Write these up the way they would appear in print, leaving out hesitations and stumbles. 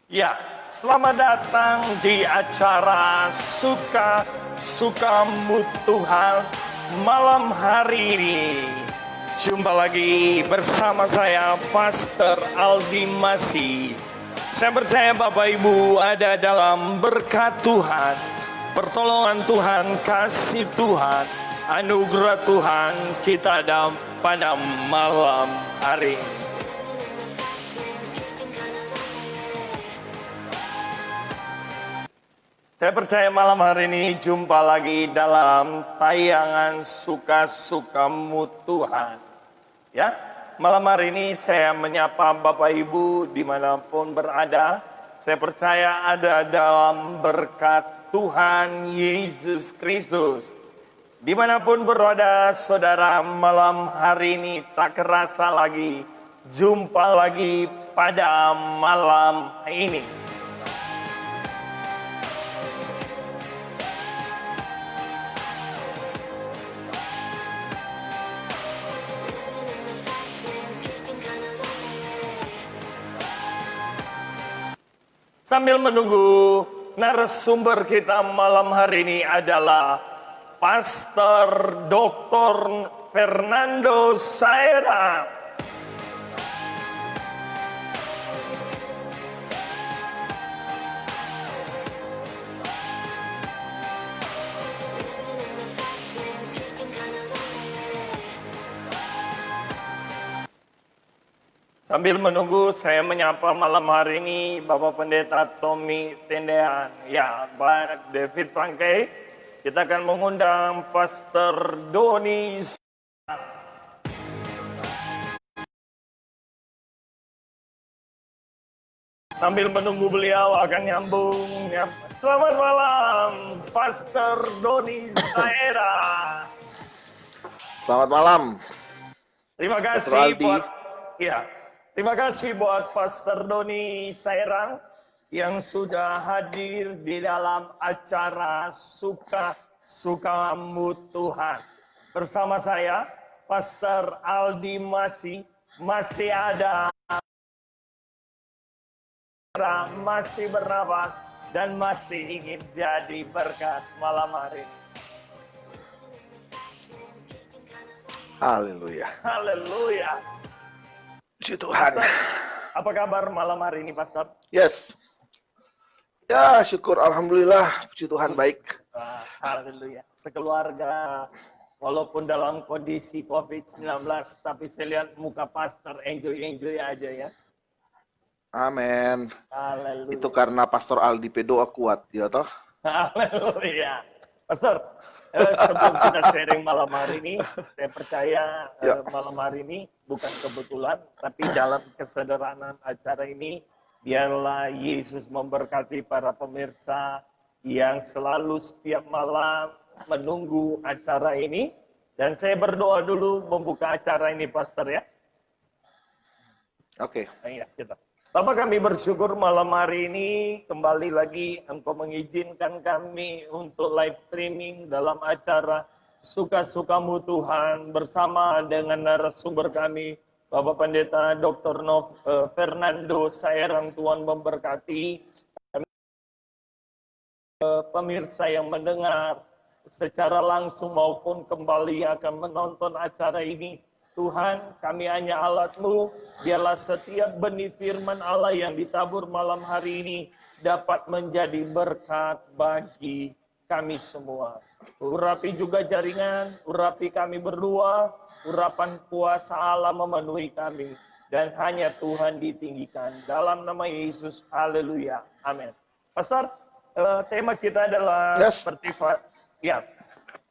Ya, selamat datang di acara Sukamu Tuhan malam hari ini. Jumpa lagi bersama saya, Pastor Aldi Masih. Saya percaya Bapak Ibu ada dalam berkat Tuhan, pertolongan Tuhan, kasih Tuhan, anugerah Tuhan kita ada pada malam hari ini. Saya percaya malam hari ini jumpa lagi dalam tayangan Suka-Sukamu Tuhan. Ya, malam hari ini saya menyapa Bapak Ibu dimanapun berada. Saya percaya ada dalam berkat Tuhan Yesus Kristus. Dimanapun berada saudara, malam hari ini tak kerasa lagi jumpa lagi pada malam ini. Sambil menunggu narasumber kita malam hari ini adalah Pastor Dr. Fernando Saera. Sambil menunggu, saya menyapa malam hari ini Bapak Pendeta Tommy Tendean. Ya, Pak David Prangkai. Kita akan mengundang Pastor Doni. Sambil menunggu beliau akan nyambung. Ya. Selamat malam, Pastor Doni Saera. Selamat malam. Terima kasih buat terima kasih buat Pastor Doni Saerang yang sudah hadir di dalam acara Suka-Sukamu Tuhan. Bersama saya, Pastor Aldi masih ada, masih bernapas, dan masih ingin jadi berkat malam hari ini. Haleluya. Haleluya. Puji Tuhan. Pastor, apa kabar malam hari ini, Pastor? Yes. Ya, syukur. Alhamdulillah. Puji Tuhan, baik. Haleluya. Sekeluarga, walaupun dalam kondisi COVID-19, tapi saya lihat muka Pastor enjoy aja ya. Amin. Haleluya. Itu karena Pastor Aldi doa kuat, ya toh? Haleluya. Pastor, sebelum kita sharing malam hari ini, saya percaya malam hari ini bukan kebetulan, tapi dalam kesederhanaan acara ini, biarlah Yesus memberkati para pemirsa yang selalu setiap malam menunggu acara ini. Dan saya berdoa dulu membuka acara ini, Pastor ya. Oke. Iya, kita. Bapak, kami bersyukur malam hari ini kembali lagi Engkau mengizinkan kami untuk live streaming dalam acara Suka-Sukamu Tuhan bersama dengan narasumber kami, Bapak Pendeta Dr. Fernando Saerang. Tuhan memberkati pemirsa yang mendengar secara langsung maupun kembali akan menonton acara ini. Tuhan, kami hanya alat-Mu, biarlah setiap benih firman Allah yang ditabur malam hari ini dapat menjadi berkat bagi kami semua. Urapi juga jaringan, urapi kami berdua, urapan kuasa Allah memenuhi kami, dan hanya Tuhan ditinggikan. Dalam nama Yesus, haleluya, amin. Pastor, tema kita adalah seperti, ya,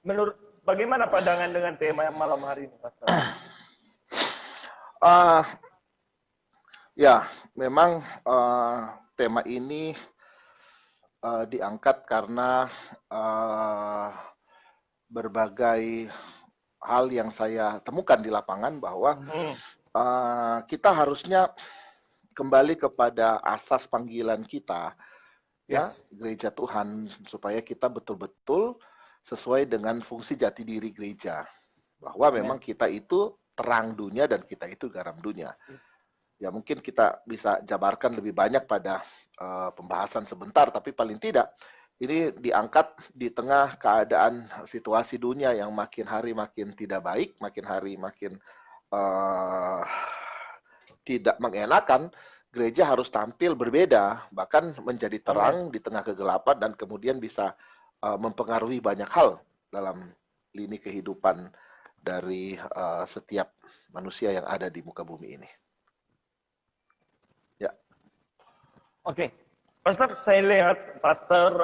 menurut, bagaimana pandangan dengan tema malam hari ini, Pastor? Ya, memang tema ini diangkat karena berbagai hal yang saya temukan di lapangan bahwa kita harusnya kembali kepada asas panggilan kita, ya, gereja Tuhan, supaya kita betul-betul sesuai dengan fungsi jati diri gereja, bahwa memang kita itu terang dunia dan kita itu garam dunia. Ya mungkin kita bisa jabarkan lebih banyak pada pembahasan sebentar, tapi paling tidak ini diangkat di tengah keadaan situasi dunia yang makin hari makin tidak baik, makin hari makin uh, tidak mengenakan. Gereja harus tampil berbeda, bahkan menjadi terang di tengah kegelapan dan kemudian bisa mempengaruhi banyak hal dalam lini kehidupan dari setiap manusia yang ada di muka bumi ini. Ya. Oke, Pastor, saya lihat Pastor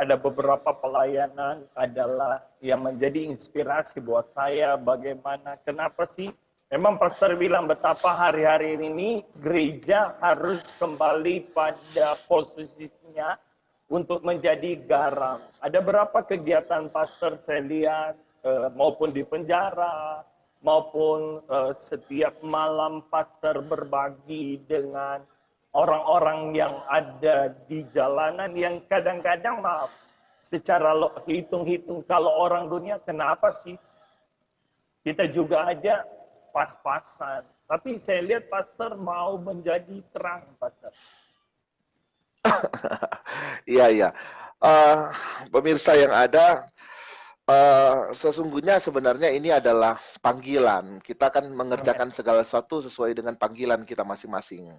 ada beberapa pelayanan adalah yang menjadi inspirasi buat saya. Bagaimana, kenapa sih? Memang Pastor bilang betapa hari-hari ini gereja harus kembali pada posisinya untuk menjadi garam. Ada berapa kegiatan Pastor saya lihat maupun di penjara, maupun setiap malam Pastor berbagi dengan orang-orang yang ada di jalanan yang kadang-kadang maaf, secara hitung-hitung kalau orang dunia kenapa sih kita juga aja pas-pasan. Tapi saya lihat Pastor mau menjadi terang, Pastor. Iya, iya. Pemirsa yang ada, sesungguhnya sebenarnya ini adalah panggilan. Kita akan mengerjakan segala sesuatu sesuai dengan panggilan kita masing-masing.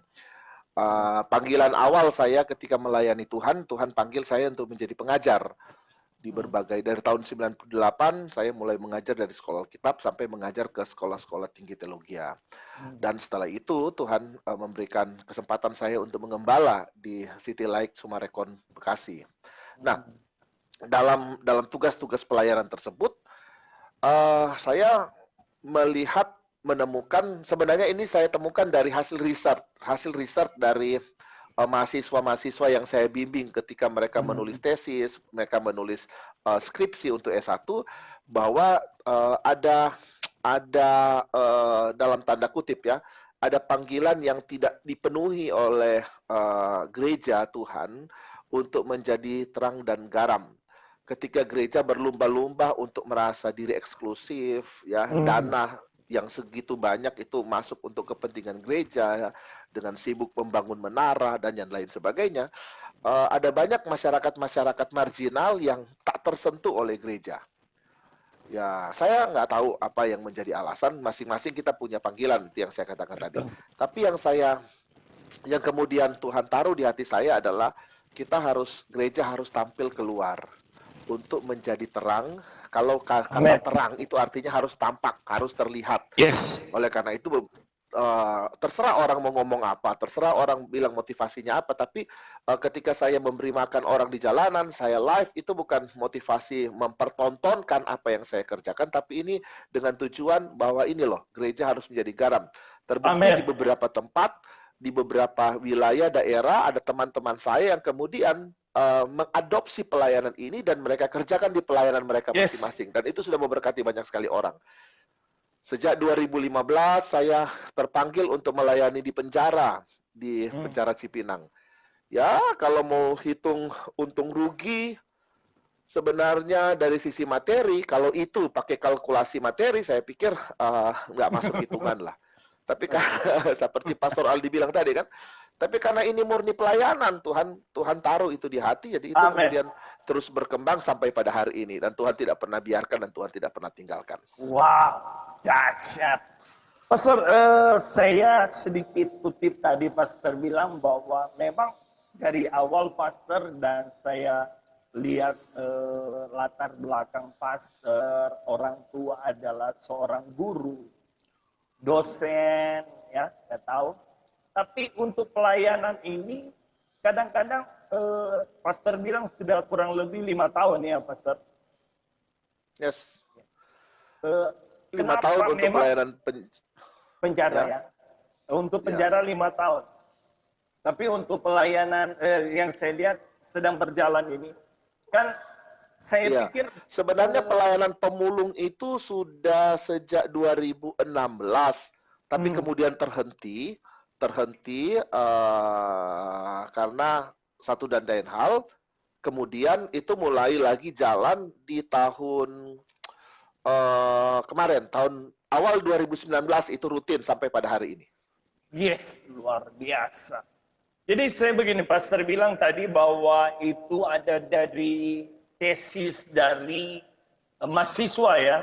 Panggilan awal saya ketika melayani Tuhan, Tuhan panggil saya untuk menjadi pengajar di berbagai, dari tahun 98 saya mulai mengajar dari sekolah Alkitab sampai mengajar ke sekolah-sekolah tinggi teologi. Dan setelah itu Tuhan memberikan kesempatan saya untuk mengembala di City Light Sumarekon Bekasi. Nah, dalam tugas-tugas pelayanan tersebut saya menemukan, sebenarnya ini saya temukan dari hasil riset dari mahasiswa-mahasiswa yang saya bimbing ketika mereka menulis tesis, mereka menulis skripsi untuk S1, bahwa ada dalam tanda kutip ya, ada panggilan yang tidak dipenuhi oleh gereja Tuhan untuk menjadi terang dan garam. Ketika gereja berlumba-lumba untuk merasa diri eksklusif, ya, dana yang segitu banyak itu masuk untuk kepentingan gereja, dengan sibuk membangun menara dan yang lain sebagainya, ada banyak masyarakat-masyarakat marginal yang tak tersentuh oleh gereja. Ya, saya nggak tahu apa yang menjadi alasan, masing-masing kita punya panggilan, itu yang saya katakan tadi. Tapi yang kemudian Tuhan taruh di hati saya adalah gereja harus tampil keluar untuk menjadi terang. Kalau kata terang itu artinya harus tampak, harus terlihat. Yes. Oleh karena itu terserah orang mau ngomong apa, terserah orang bilang motivasinya apa, tapi ketika saya memberi makan orang di jalanan, saya live, itu bukan motivasi mempertontonkan apa yang saya kerjakan, tapi ini dengan tujuan bahwa ini loh, gereja harus menjadi garam. Terbukti di beberapa tempat, di beberapa wilayah daerah, ada teman-teman saya yang kemudian mengadopsi pelayanan ini dan mereka kerjakan di pelayanan mereka masing-masing. Dan itu sudah memberkati banyak sekali orang. Sejak 2015 saya terpanggil untuk melayani di penjara, di penjara Cipinang. Ya, kalau mau hitung untung rugi, sebenarnya dari sisi materi, kalau itu pakai kalkulasi materi, saya pikir nggak masuk hitungan lah. Tapi seperti Pastor Aldi bilang tadi kan, tapi karena ini murni pelayanan, Tuhan taruh itu di hati, jadi itu kemudian terus berkembang sampai pada hari ini. Dan Tuhan tidak pernah biarkan dan Tuhan tidak pernah tinggalkan. Wow, dahsyat. Pastor, saya sedikit kutip tadi Pastor bilang bahwa memang dari awal Pastor dan saya lihat latar belakang Pastor, orang tua adalah seorang guru, dosen, ya, saya tahu. Tapi untuk pelayanan ini, kadang-kadang Pastor bilang sudah kurang lebih 5 tahun ya, Pastor. Yes. 5 tahun untuk pelayanan penjara ya. Untuk penjara 5 tahun. Tapi untuk pelayanan yang saya lihat sedang berjalan ini, kan saya pikir sebenarnya pelayanan pemulung itu sudah sejak 2016, tapi kemudian terhenti karena satu dan lain hal. Kemudian itu mulai lagi jalan di tahun kemarin, tahun awal 2019 itu rutin sampai pada hari ini. Yes, luar biasa. Jadi saya begini, Pastor bilang tadi bahwa itu ada dari tesis dari mahasiswa ya.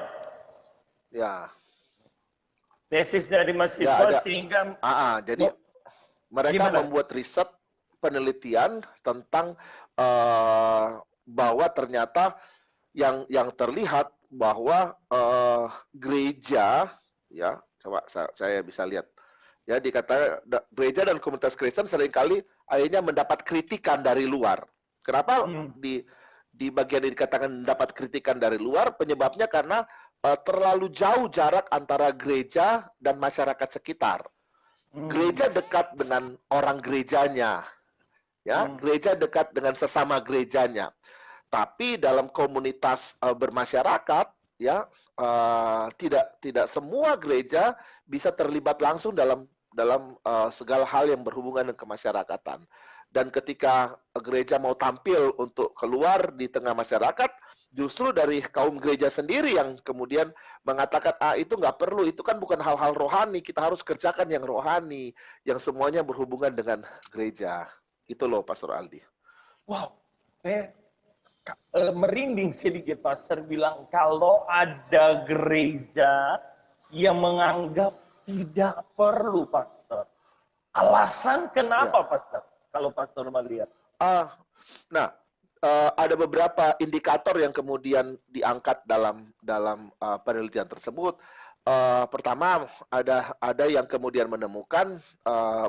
Ya, Tesis dari ya mahasiswa ada. sehingga Jadi mereka gimana? membuat riset penelitian tentang bahwa ternyata yang terlihat bahwa gereja, ya coba saya bisa lihat, ya dikatakan gereja dan komunitas Kristen seringkali akhirnya mendapat kritikan dari luar. Kenapa di bagian ini dikatakan mendapat kritikan dari luar? Penyebabnya karena terlalu jauh jarak antara gereja dan masyarakat sekitar. Gereja dekat dengan orang gerejanya, ya, gereja dekat dengan sesama gerejanya. Tapi dalam komunitas bermasyarakat, ya, tidak semua gereja bisa terlibat langsung dalam segala hal yang berhubungan dengan kemasyarakatan. Dan ketika gereja mau tampil untuk keluar di tengah masyarakat, justru dari kaum gereja sendiri yang kemudian mengatakan, itu nggak perlu, itu kan bukan hal-hal rohani, kita harus kerjakan yang rohani, yang semuanya berhubungan dengan gereja. Itu loh, Pastor Aldi. Wow, saya merinding sedikit Pastor bilang kalau ada gereja yang menganggap tidak perlu Pastor. Alasan kenapa Pastor? Kalau Pastor melihat. Nah, ada beberapa indikator yang kemudian diangkat dalam penelitian tersebut. Pertama, ada yang kemudian menemukan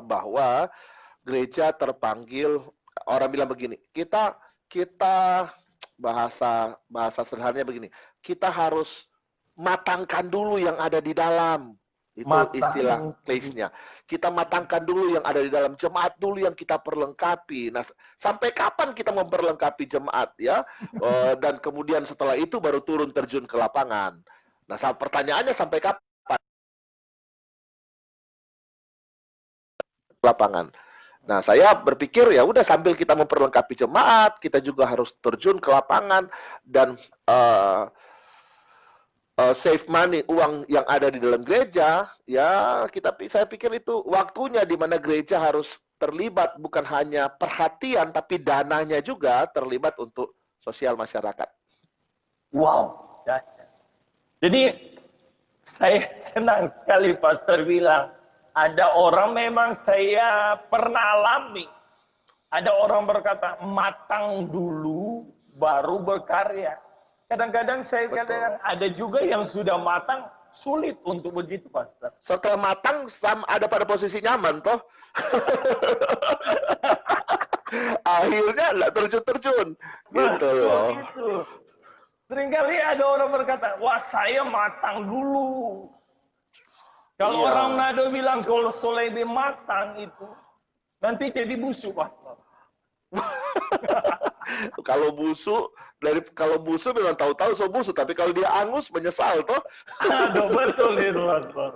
bahwa gereja terpanggil, orang bilang begini, kita bahasa sederhananya begini, kita harus matangkan dulu yang ada di dalam. Itu istilah case-nya. Kita matangkan dulu yang ada di dalam jemaat dulu yang kita perlengkapi. Nah, sampai kapan kita memperlengkapi jemaat ya? Dan kemudian setelah itu baru turun terjun ke lapangan. Nah, pertanyaannya sampai kapan? Lapangan. Nah, saya berpikir ya udah sambil kita memperlengkapi jemaat, kita juga harus terjun ke lapangan dan save money, uang yang ada di dalam gereja, ya saya pikir itu waktunya di mana gereja harus terlibat, bukan hanya perhatian, tapi dananya juga terlibat untuk sosial masyarakat. Wow. Jadi saya senang sekali Pastor bilang, ada orang memang saya pernah alami. Ada orang berkata, matang dulu baru berkarya. Kadang-kadang saya kadang ada juga yang sudah matang, sulit untuk begitu, Pastor. Setelah matang, ada pada posisi nyaman, toh. Akhirnya nggak terjun-terjun. Gitu loh. Gitu. Seringkali ada orang berkata, wah saya matang dulu. Kalau orang Manado bilang, kalau solebe matang itu, nanti jadi busuk, Pastor. Kalau busuk memang tahu-tahu so busuk, tapi kalau dia angus menyesal toh. Aduh, betul itu Pastor.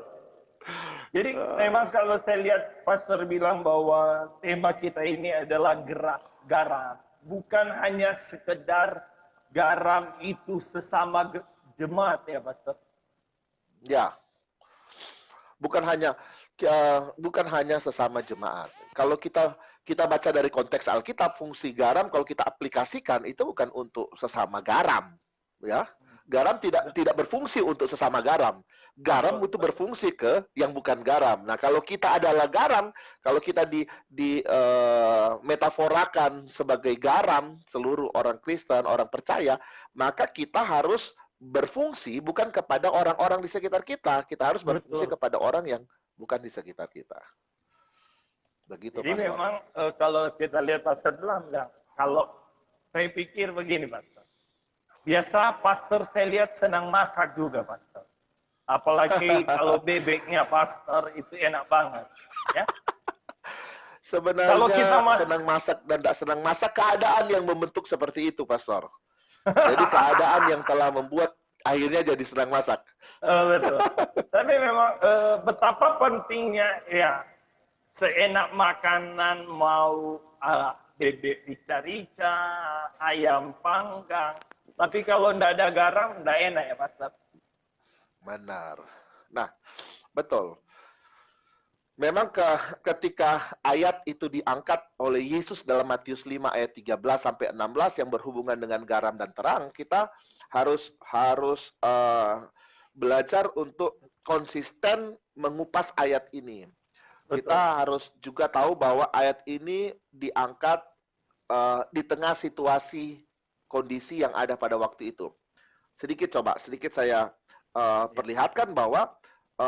Jadi memang kalau saya lihat Pastor bilang bahwa tema kita ini adalah gerak garam, bukan hanya sekedar garam itu sesama jemaat ya Pastor. Ya. Bukan hanya sesama jemaat. Kalau kita baca dari konteks Alkitab, fungsi garam kalau kita aplikasikan itu bukan untuk sesama garam, ya. Garam tidak berfungsi untuk sesama garam. Garam itu berfungsi ke yang bukan garam. Nah, kalau kita adalah garam, kalau kita metaforakan sebagai garam seluruh orang Kristen, orang percaya, maka kita harus berfungsi bukan kepada orang-orang di sekitar kita. Kita harus berfungsi kepada orang yang bukan di sekitar kita. Begitu, Jadi Pastor. memang kalau kita lihat Pastor bilang, kalau saya pikir begini, Pastor. Biasa Pastor saya lihat senang masak juga, Pastor. Apalagi kalau bebeknya Pastor itu enak banget. Ya? Sebenarnya kalau kita senang masak dan tidak senang masak, keadaan yang membentuk seperti itu, Pastor. Jadi keadaan yang telah membuat akhirnya jadi senang masak. Betul. Tapi memang betapa pentingnya ya seenak makanan mau bebek rica-rica, ayam panggang. Tapi kalau tidak ada garam, tidak enak ya Pastor. Benar. Nah, betul. memang ketika ayat itu diangkat oleh Yesus dalam Matius 5 ayat 13 sampai 16 yang berhubungan dengan garam dan terang, kita harus belajar untuk konsisten mengupas ayat ini. Betul. Kita harus juga tahu bahwa ayat ini diangkat di tengah situasi kondisi yang ada pada waktu itu. Sedikit saya perlihatkan bahwa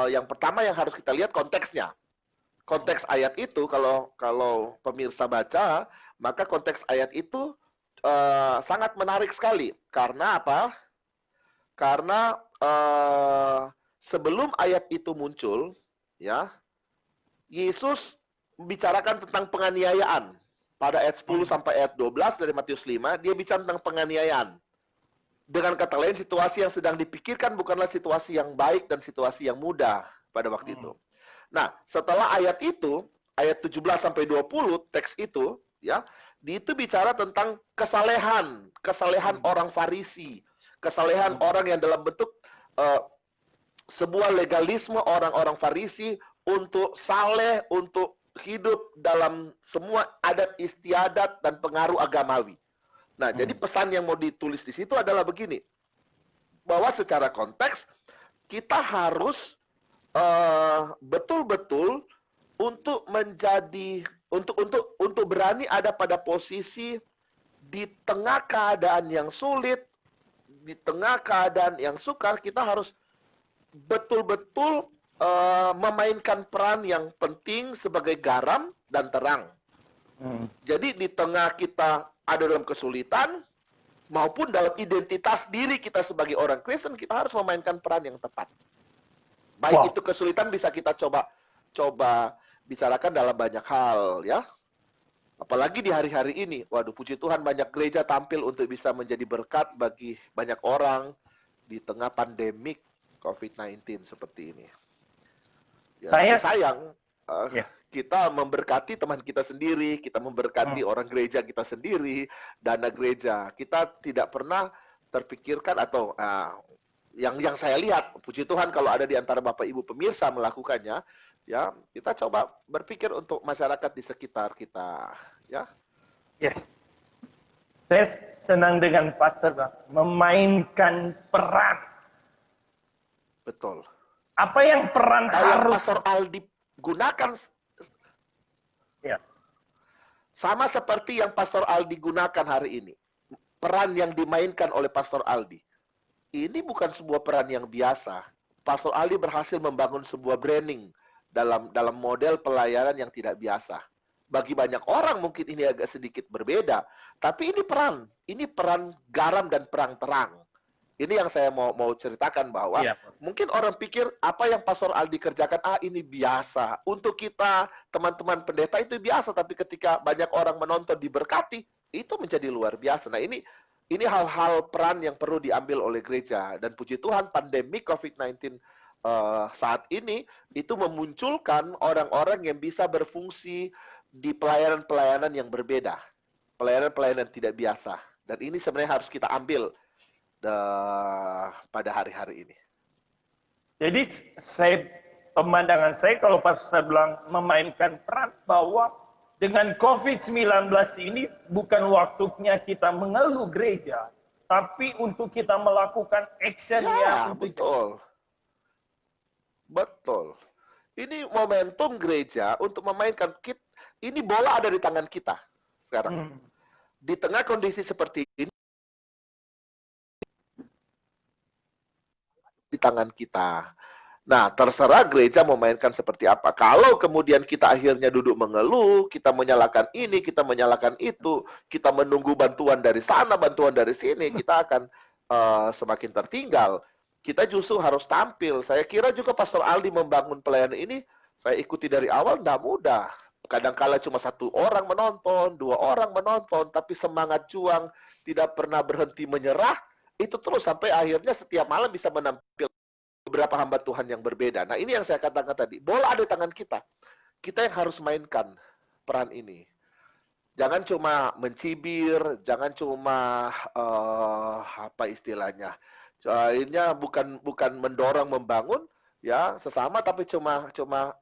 yang pertama yang harus kita lihat konteksnya. Konteks ayat itu kalau pemirsa baca, maka konteks ayat itu sangat menarik sekali. Karena apa? Karena sebelum ayat itu muncul, ya, Yesus bicarakan tentang penganiayaan. Pada ayat 10 sampai ayat 12 dari Matius 5, dia bicara tentang penganiayaan. Dengan kata lain, situasi yang sedang dipikirkan bukanlah situasi yang baik dan situasi yang mudah pada waktu itu. Nah, setelah ayat itu, ayat 17 sampai 20, teks itu, ya, itu bicara tentang kesalehan orang Farisi, kesalehan orang yang dalam bentuk sebuah legalisme orang-orang Farisi untuk saleh, untuk hidup dalam semua adat istiadat dan pengaruh agamawi. Nah, jadi pesan yang mau ditulis di situ adalah begini, bahwa secara konteks kita harus betul-betul untuk menjadi untuk berani ada pada posisi di tengah keadaan yang sulit, di tengah keadaan yang sukar, kita harus betul-betul memainkan peran yang penting sebagai garam dan terang. Jadi di tengah kita ada dalam kesulitan maupun dalam identitas diri kita sebagai orang Kristen, kita harus memainkan peran yang tepat. Baik itu kesulitan bisa kita coba bicarakan dalam banyak hal, ya. Apalagi di hari-hari ini, waduh, puji Tuhan banyak gereja tampil untuk bisa menjadi berkat bagi banyak orang di tengah pandemik COVID-19 seperti ini. Ya, sayang, kita memberkati teman kita sendiri, kita memberkati orang gereja kita sendiri, dana gereja. Kita tidak pernah terpikirkan atau yang saya lihat, puji Tuhan kalau ada di antara Bapak Ibu pemirsa melakukannya, ya, kita coba berpikir untuk masyarakat di sekitar kita, ya. Yes. Saya senang dengan Pastor, Bang, memainkan peran. Betul. Apa yang peran harus Pastor Aldi gunakan, ya, sama seperti yang Pastor Aldi gunakan hari ini. Peran yang dimainkan oleh Pastor Aldi. Ini bukan sebuah peran yang biasa. Pastor Aldi berhasil membangun sebuah branding dalam model pelayanan yang tidak biasa. Bagi banyak orang mungkin ini agak sedikit berbeda, tapi ini peran garam dan perang terang. Ini yang saya mau ceritakan bahwa mungkin orang pikir apa yang Pastor Aldi kerjakan, ini biasa. Untuk kita teman-teman pendeta itu biasa, tapi ketika banyak orang menonton diberkati, itu menjadi luar biasa. Nah, ini hal-hal peran yang perlu diambil oleh gereja. Dan puji Tuhan pandemi COVID-19 saat ini itu memunculkan orang-orang yang bisa berfungsi di pelayanan-pelayanan yang berbeda. Pelayanan-pelayanan tidak biasa. Dan ini sebenarnya harus kita ambil pada hari-hari ini. Jadi pemandangan saya kalau pas saya bilang memainkan peran, bahwa dengan COVID-19 ini bukan waktunya kita mengeluh gereja, tapi untuk kita melakukan actionnya. Betul. Ini momentum gereja untuk memainkan. Ini bola ada di tangan kita sekarang. Di tengah kondisi seperti ini, di tangan kita. Nah, terserah gereja memainkan seperti apa. Kalau kemudian kita akhirnya duduk mengeluh, kita menyalahkan ini, kita menyalahkan itu, kita menunggu bantuan dari sana, bantuan dari sini, kita akan semakin tertinggal. Kita justru harus tampil. Saya kira juga Pastor Aldi membangun pelayanan ini, saya ikuti dari awal, tidak mudah. Kadang-kala cuma 1 orang menonton, 2 orang menonton, tapi semangat juang, tidak pernah berhenti menyerah, itu terus sampai akhirnya setiap malam bisa menampilkan beberapa hamba Tuhan yang berbeda. Nah, ini yang saya katakan tadi. Bola ada di tangan kita. Kita yang harus mainkan peran ini. Jangan cuma mencibir, jangan cuma apa istilahnya. Akhirnya bukan mendorong, membangun, ya sesama tapi cuma cuma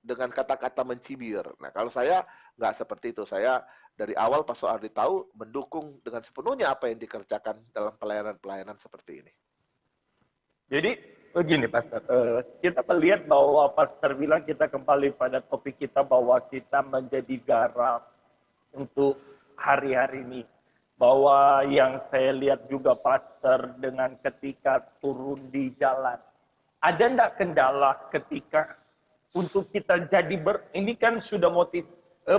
dengan kata-kata mencibir. Nah, kalau saya nggak seperti itu. Saya dari awal Pastor Ardi tahu mendukung dengan sepenuhnya apa yang dikerjakan dalam pelayanan-pelayanan seperti ini. Jadi begini Pastor, kita melihat bahwa Pastor bilang kita kembali pada topik kita bahwa kita menjadi garam untuk hari-hari ini. Bahwa yang saya lihat juga Pastor dengan ketika turun di jalan. Ada enggak kendala ketika untuk kita jadi ini kan sudah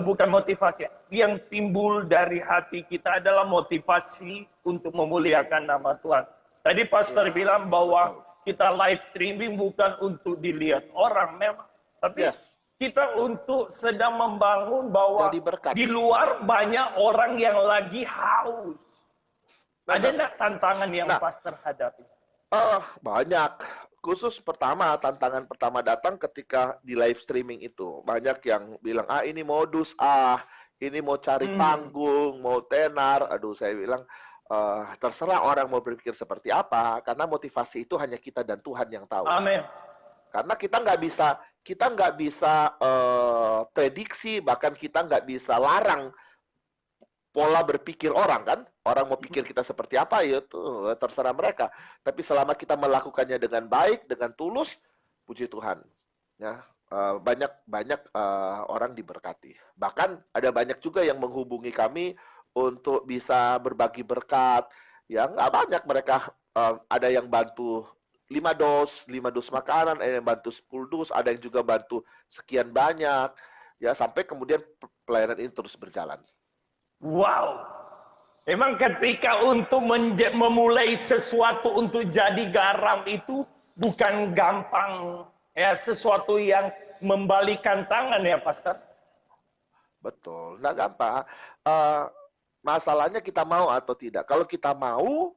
bukan motivasi. Yang timbul dari hati kita adalah motivasi untuk memuliakan nama Tuhan. Tadi Pastor bilang bahwa kita live streaming bukan untuk dilihat orang memang, tapi kita untuk sedang membangun bahwa di luar banyak orang yang lagi haus. Ada enggak tantangan yang Pastor hadapi? Banyak. Khusus tantangan pertama datang ketika di live streaming itu. Banyak yang bilang, ini modus, ini mau cari panggung, mau tenar. Aduh, saya bilang, terserah orang mau berpikir seperti apa, karena motivasi itu hanya kita dan Tuhan yang tahu. Amin. Karena kita nggak bisa prediksi, bahkan kita nggak bisa larang pola berpikir orang kan. Orang mau pikir kita seperti apa, ya tuh terserah mereka. Tapi selama kita melakukannya dengan baik, dengan tulus, puji Tuhan. Ya, banyak orang diberkati. Bahkan ada banyak juga yang menghubungi kami untuk bisa berbagi berkat. Ya, nggak banyak mereka. Ada yang bantu 5 dos makanan, ada yang bantu 10 dus, ada yang juga bantu sekian banyak. Ya, sampai kemudian pelayanan ini terus berjalan. Wow. Memang ketika untuk memulai sesuatu untuk jadi garam itu bukan gampang, ya, sesuatu yang membalikan tangan ya Pastor. Betul, nggak gampang. Masalahnya kita mau atau tidak. Kalau kita mau,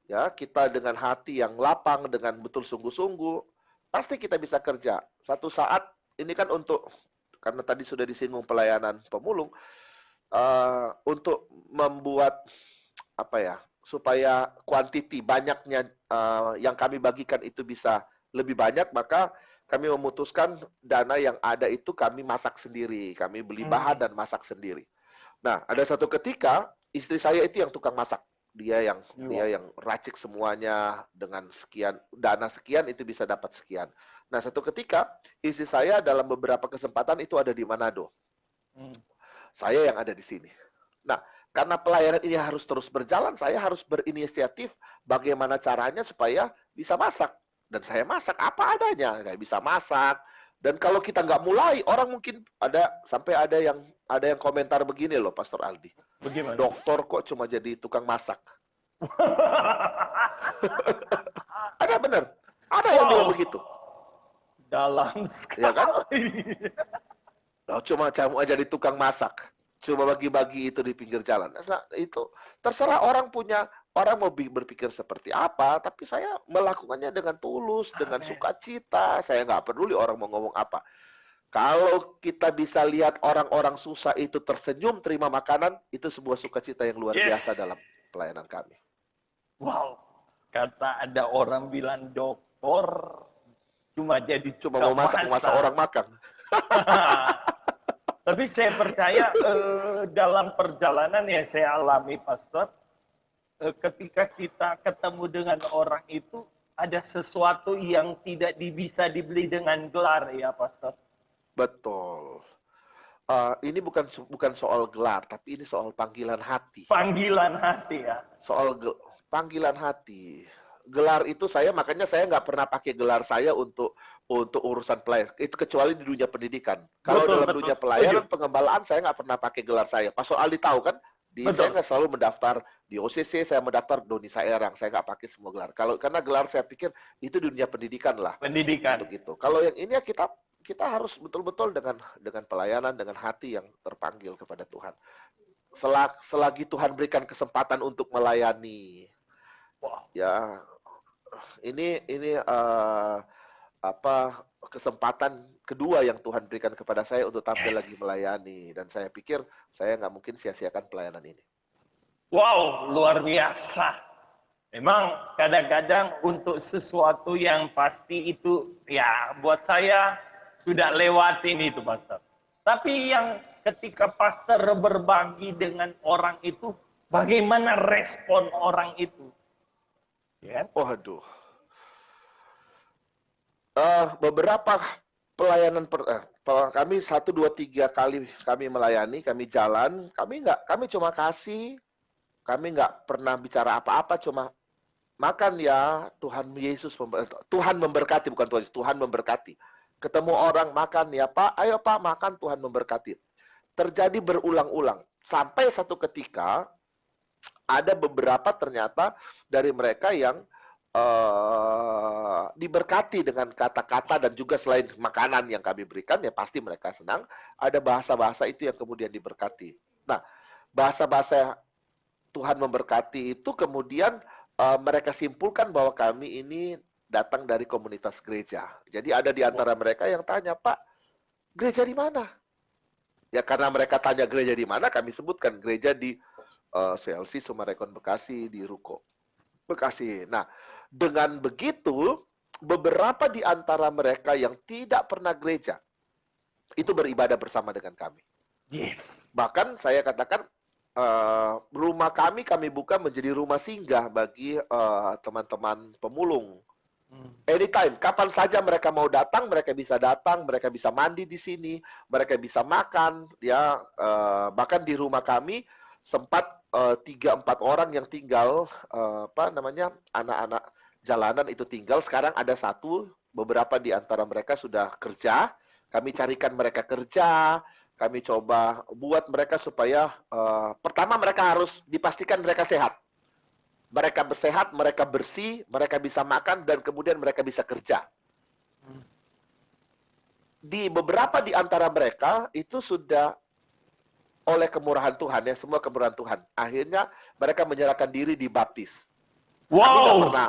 ya kita dengan hati yang lapang, dengan betul sungguh-sungguh, pasti kita bisa kerja. Satu saat, ini kan karena tadi sudah disinggung pelayanan pemulung, untuk membuat supaya kuantiti banyaknya yang kami bagikan itu bisa lebih banyak, maka kami memutuskan dana yang ada itu kami masak sendiri, kami beli bahan dan masak sendiri. Nah, ada satu ketika istri saya itu yang tukang masak, dia yang racik semuanya, dengan sekian dana sekian itu bisa dapat sekian. Nah, satu ketika istri saya dalam beberapa kesempatan itu ada di Manado. Saya yang ada di sini. Nah, karena pelayanan ini harus terus berjalan, saya harus berinisiatif bagaimana caranya supaya bisa masak. Dan saya masak apa adanya, saya bisa masak. Dan kalau kita nggak mulai, orang mungkin sampai ada yang komentar begini loh, Pastor Aldi. Bagaimana? Dokter kok cuma jadi tukang masak. Ada benar, ada yang bilang begitu. Dalam sekali. Ya kan? Cuma jadi tukang masak, cuma bagi-bagi itu di pinggir jalan. Nah, itu terserah orang mau berpikir seperti apa, tapi saya melakukannya dengan tulus, dengan sukacita. Saya nggak peduli orang mau ngomong apa. Kalau kita bisa lihat orang-orang susah itu tersenyum terima makanan, itu sebuah sukacita yang luar biasa dalam pelayanan kami. Wow, kata ada orang bilang dokter cuma mau masak orang makan. Tapi saya percaya dalam perjalanan yang saya alami, Pastor, ketika kita ketemu dengan orang itu, ada sesuatu yang tidak bisa dibeli dengan gelar, ya Pastor? Betul. Ini bukan soal gelar, tapi ini soal panggilan hati. Panggilan hati, ya? Soal panggilan hati. Gelar itu makanya saya nggak pernah pakai gelar saya untuk urusan pelayanan. Itu kecuali di dunia pendidikan. Kalau dalam dunia pelayanan, pengembalaan, saya nggak pernah pakai gelar saya. Pastor Aldi tahu kan? Saya nggak selalu mendaftar di OCC, saya mendaftar Doni Saerang. Saya nggak pakai semua gelar. Karena gelar saya pikir itu dunia pendidikan lah. Pendidikan. Untuk itu. Kalau yang ini ya kita harus betul-betul dengan pelayanan, dengan hati yang terpanggil kepada Tuhan. Selagi Tuhan berikan kesempatan untuk melayani. Ya, ini kesempatan kedua yang Tuhan berikan kepada saya untuk tampil lagi melayani, dan saya pikir saya nggak mungkin sia-siakan pelayanan ini. Wow, luar biasa. Memang kadang-kadang untuk sesuatu yang pasti itu, ya buat saya sudah lewatin itu, Pastor. Tapi yang ketika Pastor berbagi dengan orang itu, bagaimana respon orang itu? Ya. Waduh. Beberapa pelayanan kami 1, 2, 3 kali kami melayani, kami jalan, kami cuma kasih, kami nggak pernah bicara apa-apa, cuma makan ya, Tuhan memberkati, bukan Tuhan Yesus, Tuhan memberkati. Ketemu orang makan ya Pak, ayo Pak makan, Tuhan memberkati. Terjadi berulang-ulang. Sampai satu ketika, ada beberapa ternyata dari mereka yang diberkati dengan kata-kata dan juga selain makanan yang kami berikan, ya pasti mereka senang. Ada bahasa-bahasa itu yang kemudian diberkati. Nah, bahasa-bahasa Tuhan memberkati itu kemudian mereka simpulkan bahwa kami ini datang dari komunitas gereja. Jadi ada di antara mereka yang tanya, Pak, gereja di mana? Ya karena mereka tanya gereja di mana, kami sebutkan gereja di CLC Sumarekon Bekasi, di Ruko Bekasi. Nah, dengan begitu, beberapa di antara mereka yang tidak pernah gereja, itu beribadah bersama dengan kami. Yes. Bahkan saya katakan, rumah kami buka menjadi rumah singgah bagi teman-teman pemulung. Anytime, kapan saja mereka mau datang, mereka bisa mandi di sini, mereka bisa makan, ya. Bahkan di rumah kami sempat 3-4 orang yang tinggal, anak-anak jalanan itu tinggal. Sekarang ada satu, beberapa di antara mereka sudah kerja. Kami carikan mereka kerja. Kami coba buat mereka supaya pertama mereka harus dipastikan mereka sehat. Mereka bersehat, mereka bersih, mereka bisa makan, dan kemudian mereka bisa kerja. Di beberapa di antara mereka itu sudah oleh kemurahan Tuhan, ya semua kemurahan Tuhan. Akhirnya mereka menyerahkan diri dibaptis. Kami nggak pernah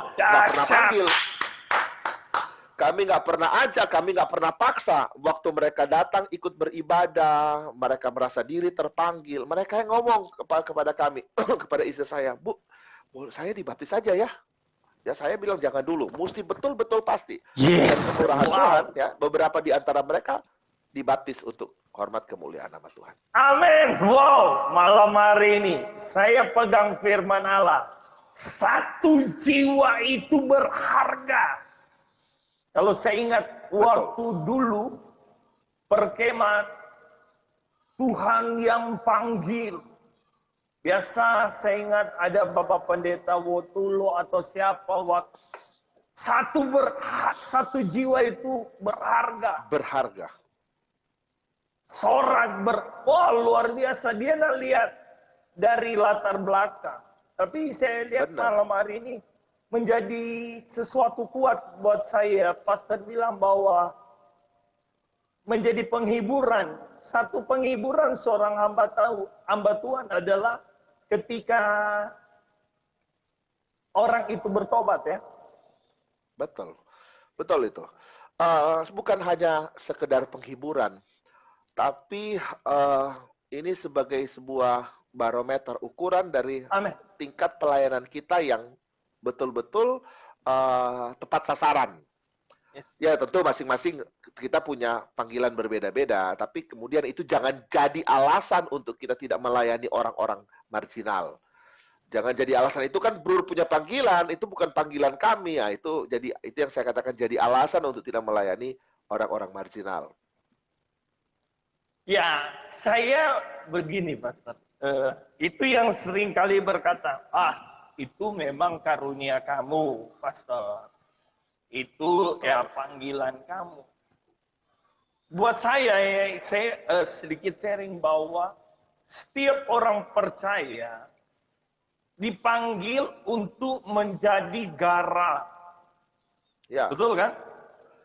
panggil. Kami nggak pernah ajak, kami nggak pernah paksa. Waktu mereka datang ikut beribadah, mereka merasa diri terpanggil. Mereka yang ngomong kepada kami, kepada istri saya, Bu, saya dibaptis saja ya. Ya saya bilang jangan dulu, mesti betul-betul pasti. Yes. Dan kemurahan Tuhan, ya beberapa di antara mereka dibaptis untuk hormat kemuliaan nama Tuhan. Amin. Wow, malam hari ini saya pegang firman Allah. Satu jiwa itu berharga. Kalau saya ingat waktu dulu perkemahan, Tuhan yang panggil. Biasa saya ingat ada Bapak Pendeta Wotulo atau siapa, satu jiwa itu berharga. Berharga. Wah luar biasa. Dia nggak lihat dari latar belakang. Tapi saya lihat malam hari ini menjadi sesuatu kuat buat saya. Pastor bilang bahwa menjadi penghiburan. Satu penghiburan seorang hamba Tuhan adalah ketika orang itu bertobat, ya. Betul. Betul itu. Bukan hanya sekedar penghiburan, tapi ini sebagai sebuah barometer, ukuran dari tingkat pelayanan kita yang betul-betul tepat sasaran. Ya tentu masing-masing kita punya panggilan berbeda-beda, tapi kemudian itu jangan jadi alasan untuk kita tidak melayani orang-orang marginal. Jangan jadi alasan, itu kan Brur punya panggilan, itu bukan panggilan kami, ya itu yang saya katakan jadi alasan untuk tidak melayani orang-orang marginal. Ya, saya begini, Pastor. Itu yang sering kali berkata, itu memang karunia kamu, Pastor. Itu ya panggilan kamu. Buat saya sedikit sharing bahwa setiap orang percaya dipanggil untuk menjadi garam. Ya. Betul kan?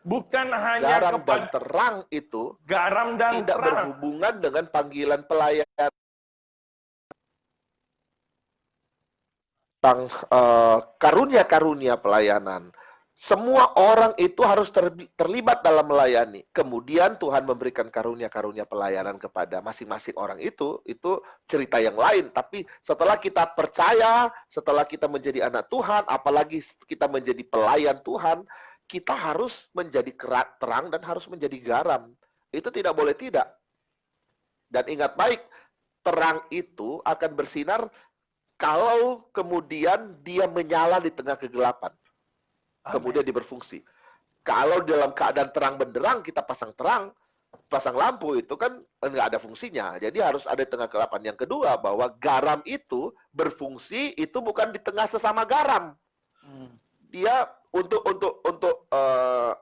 Bukan hanya garam dan terang itu garam dan tidak terang berhubungan dengan panggilan pelayan tentang karunia-karunia pelayanan. Semua orang itu harus terlibat dalam melayani. Kemudian Tuhan memberikan karunia-karunia pelayanan kepada masing-masing orang itu cerita yang lain. Tapi setelah kita percaya, setelah kita menjadi anak Tuhan, apalagi kita menjadi pelayan Tuhan, kita harus menjadi terang dan harus menjadi garam. Itu tidak boleh tidak. Dan ingat baik, terang itu akan bersinar kalau kemudian dia menyala di tengah kegelapan. Kemudian dia berfungsi. Kalau dalam keadaan terang benderang kita pasang lampu itu kan nggak ada fungsinya. Jadi harus ada di tengah kegelapan. Yang kedua, bahwa garam itu berfungsi itu bukan di tengah sesama garam. Dia untuk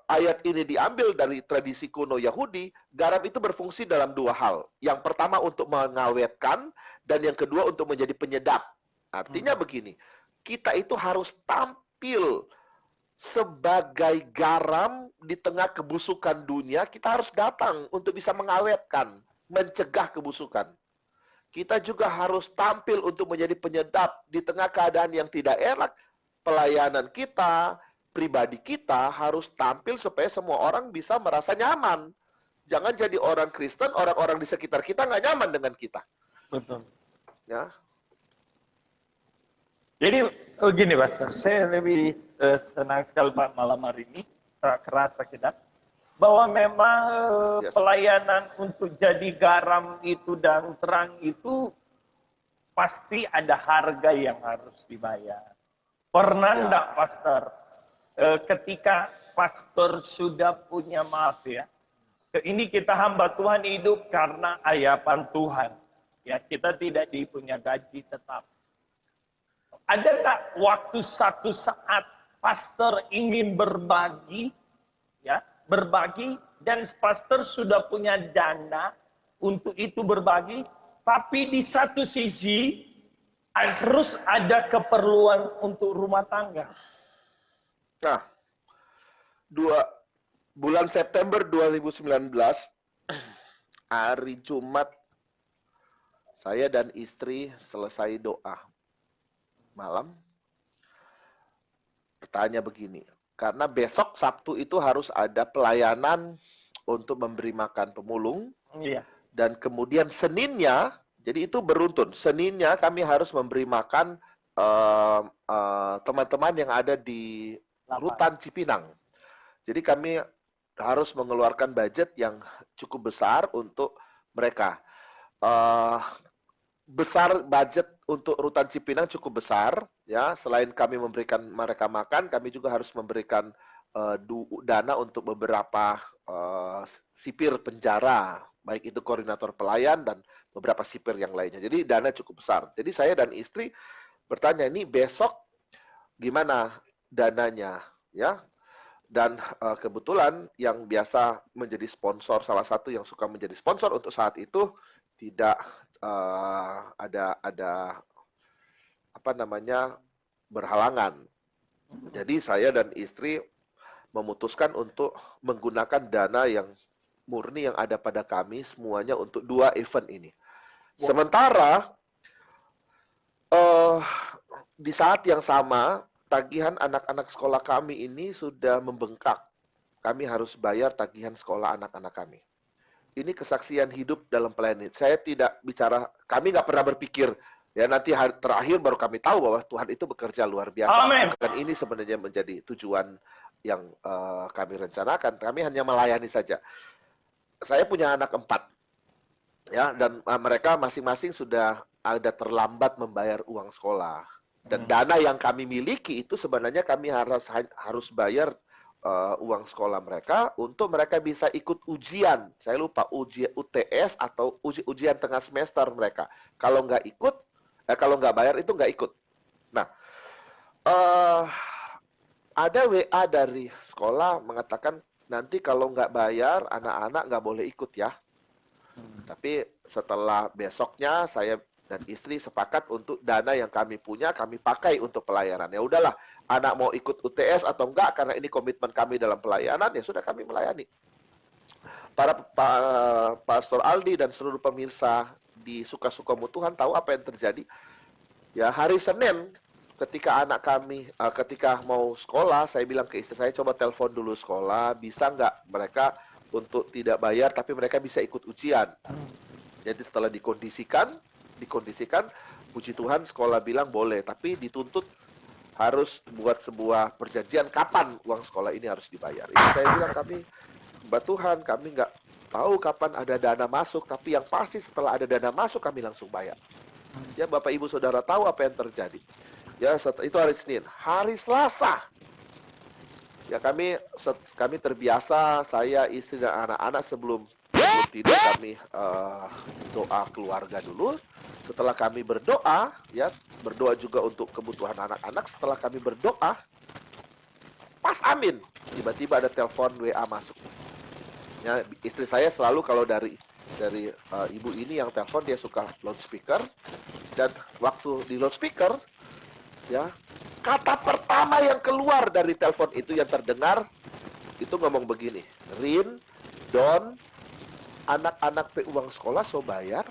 ayat ini diambil dari tradisi kuno Yahudi, garam itu berfungsi dalam dua hal. Yang pertama untuk mengawetkan dan yang kedua untuk menjadi penyedap. Artinya begini, kita itu harus tampil sebagai garam di tengah kebusukan dunia. Kita harus datang untuk bisa mengawetkan, mencegah kebusukan. Kita juga harus tampil untuk menjadi penyedap di tengah keadaan yang tidak enak. Pelayanan kita, pribadi kita harus tampil supaya semua orang bisa merasa nyaman. Jangan jadi orang Kristen, orang-orang di sekitar kita nggak nyaman dengan kita. Betul. Ya. Jadi gini Pak, saya lebih senang sekali Pak malam hari ini, kerasa kita, bahwa memang pelayanan untuk jadi garam itu dan terang itu pasti ada harga yang harus dibayar. Pernah enggak pastor, ketika pastor sudah punya maaf ya, ini kita hamba Tuhan hidup karena ayapan Tuhan. Ya, kita tidak dipunya gaji tetap. Ada nggak waktu satu saat pastor ingin berbagi, ya, berbagi dan pastor sudah punya dana untuk itu berbagi, tapi di satu sisi harus ada keperluan untuk rumah tangga. Nah, bulan September 2019, hari Jumat, saya dan istri selesai doa malam, bertanya begini, karena besok Sabtu itu harus ada pelayanan untuk memberi makan pemulung, dan kemudian Seninnya, jadi itu beruntun, Seninnya kami harus memberi makan teman-teman yang ada di Rutan Cipinang. Jadi kami harus mengeluarkan budget yang cukup besar untuk mereka. Besar budget untuk Rutan Cipinang cukup besar, ya. Selain kami memberikan mereka makan, kami juga harus memberikan dana untuk beberapa sipir penjara, baik itu koordinator pelayan dan beberapa sipir yang lainnya. Jadi dana cukup besar. Jadi saya dan istri bertanya, ini besok gimana dananya, ya? Dan kebetulan yang biasa menjadi sponsor, salah satu yang suka menjadi sponsor untuk saat itu tidak ada apa namanya berhalangan. Jadi saya dan istri memutuskan untuk menggunakan dana yang murni yang ada pada kami semuanya untuk 2 event ini. Sementara di saat yang sama tagihan anak-anak sekolah kami ini sudah membengkak. Kami harus bayar tagihan sekolah anak-anak kami. Ini kesaksian hidup dalam pelayanan. Saya tidak bicara, kami nggak pernah berpikir, ya nanti hari terakhir baru kami tahu bahwa Tuhan itu bekerja luar biasa. Amen. Dan ini sebenarnya menjadi tujuan yang kami rencanakan. Kami hanya melayani saja. Saya punya anak 4, ya, dan mereka masing-masing sudah ada terlambat membayar uang sekolah. Dan dana yang kami miliki itu sebenarnya kami harus bayar uang sekolah mereka untuk mereka bisa ikut ujian. Saya lupa ujian UTS atau ujian tengah semester mereka. Kalau nggak ikut, kalau nggak bayar itu nggak ikut. Nah, ada WA dari sekolah mengatakan nanti kalau nggak bayar anak-anak nggak boleh ikut ya. Tapi setelah besoknya saya dan istri sepakat untuk dana yang kami punya kami pakai untuk pelayanan. Ya udahlah, anak mau ikut UTS atau enggak karena ini komitmen kami dalam pelayanan, ya sudah kami melayani. Para Pastor Aldi dan seluruh pemirsa di Suka-Sukamu Tuhan tahu apa yang terjadi. Ya, hari Senin ketika anak kami, ketika mau sekolah, saya bilang ke istri saya, coba telepon dulu sekolah, bisa nggak mereka untuk tidak bayar, tapi mereka bisa ikut ujian. Jadi setelah dikondisikan, puji Tuhan sekolah bilang boleh, tapi dituntut harus buat sebuah perjanjian kapan uang sekolah ini harus dibayar. Itu saya bilang, Mbak Tuhan, kami nggak tahu kapan ada dana masuk, tapi yang pasti setelah ada dana masuk kami langsung bayar. Ya, Bapak Ibu Saudara tahu apa yang terjadi. Ya, itu hari Senin. Hari Selasa, ya kami terbiasa, saya, istri dan anak-anak sebelum tidur kami doa keluarga dulu. Setelah kami berdoa, ya berdoa juga untuk kebutuhan anak-anak. Setelah kami berdoa, pas amin, tiba-tiba ada telepon WA masuk. Ya, istri saya selalu kalau dari ibu ini yang telepon, dia suka loudspeaker, dan waktu di loudspeaker, ya, kata pertama yang keluar dari telepon itu yang terdengar itu ngomong begini, Rin, Don, anak-anak pe uang sekolah so bayar.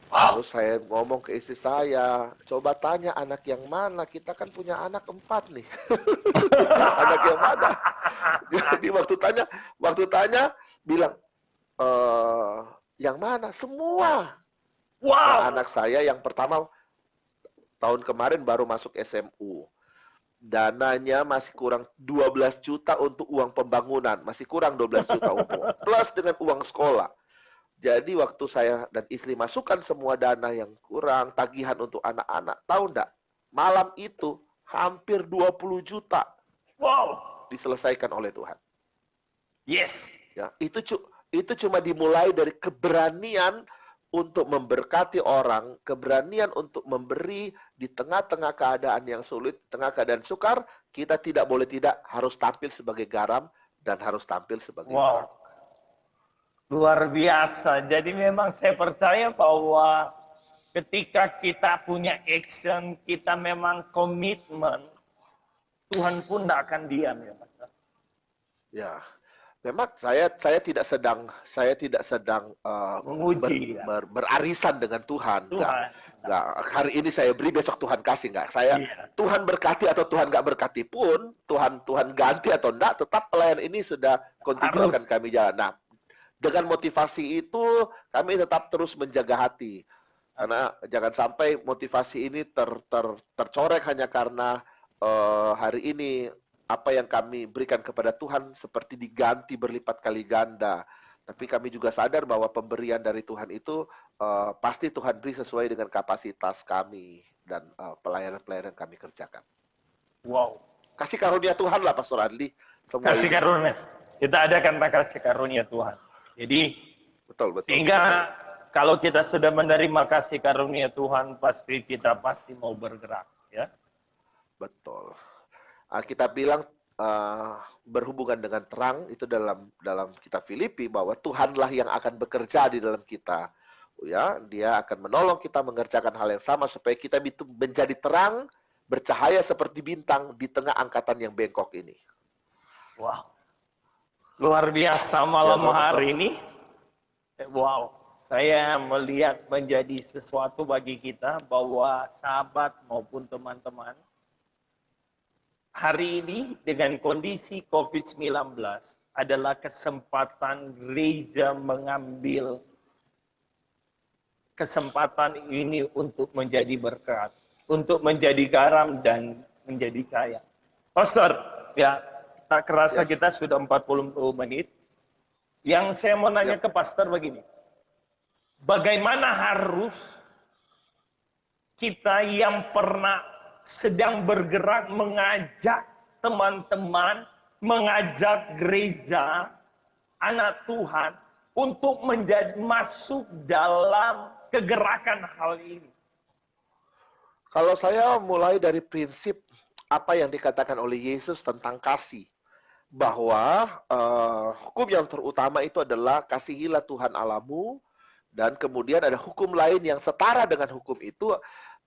Terus saya ngomong ke istri saya, coba tanya anak yang mana, kita kan punya anak 4 nih. Anak yang mana? Jadi waktu tanya bilang, yang mana? Semua. Wow. Nah, anak saya yang pertama tahun kemarin baru masuk SMU. Dananya masih kurang 12 juta untuk uang pembangunan. Masih kurang 12 juta umur. Plus dengan uang sekolah. Jadi waktu saya dan istri masukkan semua dana yang kurang, tagihan untuk anak-anak. Tahu enggak? Malam itu hampir 20 juta. Wow. Diselesaikan oleh Tuhan. Yes. Ya, itu cuma dimulai dari keberanian untuk memberkati orang, keberanian untuk memberi di tengah-tengah keadaan yang sulit, tengah keadaan sukar, kita tidak boleh tidak harus tampil sebagai garam dan harus tampil sebagai terang. Luar biasa. Jadi memang saya percaya bahwa ketika kita punya action, kita memang komitmen, Tuhan pun tidak akan diam, ya Pak. Ya. Memang saya tidak sedang menguji, berarisan dengan Tuhan. Enggak. Hari ini saya beri, besok Tuhan kasih, enggak. Tuhan berkati atau Tuhan enggak berkati pun, Tuhan ganti atau enggak, tetap pelayan ini sudah kontinu akan kami jalan. Nah, dengan motivasi itu kami tetap terus menjaga hati. Karena jangan sampai motivasi ini tercorek hanya karena hari ini apa yang kami berikan kepada Tuhan seperti diganti berlipat kali ganda. Tapi kami juga sadar bahwa pemberian dari Tuhan itu pasti Tuhan beri sesuai dengan kapasitas kami dan pelayanan-pelayanan kami kerjakan. Wow. Kasih karunia Tuhan lah, Pastor Adli. Kasih karunia. Kita adakan kasih karunia Tuhan. Jadi, betul. Sehingga kalau kita sudah menerima kasih karunia Tuhan, pasti kita mau bergerak, ya. Betul. Kita bilang berhubungan dengan terang itu dalam kitab Filipi bahwa Tuhanlah yang akan bekerja di dalam kita. Ya, Dia akan menolong kita mengerjakan hal yang sama supaya kita menjadi terang, bercahaya seperti bintang di tengah angkatan yang bengkok ini. Wow. Luar biasa malam hari ini. Wow. Saya melihat menjadi sesuatu bagi kita bahwa sahabat maupun teman-teman, hari ini dengan kondisi COVID-19 adalah kesempatan gereja mengambil kesempatan ini untuk menjadi berkat, untuk menjadi garam dan menjadi kaya. Pastor, ya tak kerasa kita sudah 40 menit. Yang saya mau nanya ke Pastor begini, bagaimana harus kita yang pernah sedang bergerak mengajak teman-teman, mengajak gereja, anak Tuhan, untuk masuk dalam kegerakan hal ini? Kalau saya mulai dari prinsip apa yang dikatakan oleh Yesus tentang kasih, bahwa hukum yang terutama itu adalah kasihilah Tuhan Allahmu, dan kemudian ada hukum lain yang setara dengan hukum itu,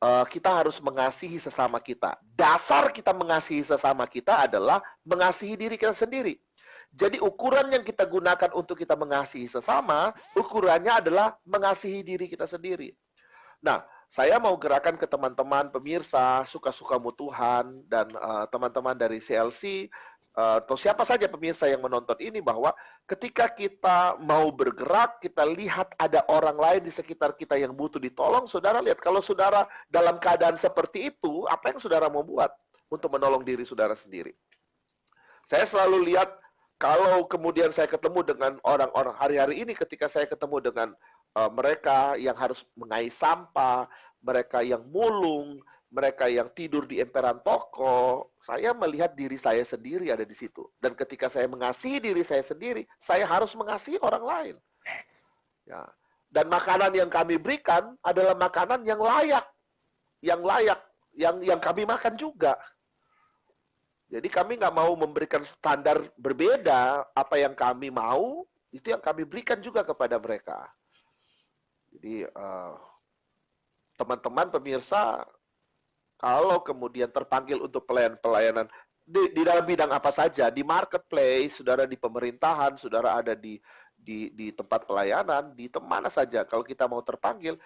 kita harus mengasihi sesama kita. Dasar kita mengasihi sesama kita adalah mengasihi diri kita sendiri. Jadi ukuran yang kita gunakan untuk kita mengasihi sesama, ukurannya adalah mengasihi diri kita sendiri. Nah, Saya mau gerakan ke teman-teman pemirsa, suka-sukamu Tuhan, dan teman-teman dari CLC, atau siapa saja pemirsa yang menonton ini, bahwa ketika kita mau bergerak, kita lihat ada orang lain di sekitar kita yang butuh ditolong, saudara lihat, kalau saudara dalam keadaan seperti itu, apa yang saudara mau buat untuk menolong diri saudara sendiri? Saya selalu lihat, kalau kemudian saya ketemu dengan orang-orang hari-hari ini, ketika saya ketemu dengan mereka yang harus mengais sampah, mereka yang mulung, mereka yang tidur di emperan toko, saya melihat diri saya sendiri ada di situ. Dan ketika saya mengasihi diri saya sendiri, saya harus mengasihi orang lain. Ya. Dan makanan yang kami berikan adalah makanan yang layak, yang kami makan juga. Jadi kami nggak mau memberikan standar berbeda, apa yang kami mau, itu yang kami berikan juga kepada mereka. Jadi teman-teman pemirsa, kalau kemudian terpanggil untuk pelayanan di dalam bidang apa saja, di marketplace, saudara di pemerintahan, saudara ada di tempat pelayanan, di mana saja, kalau kita mau terpanggil,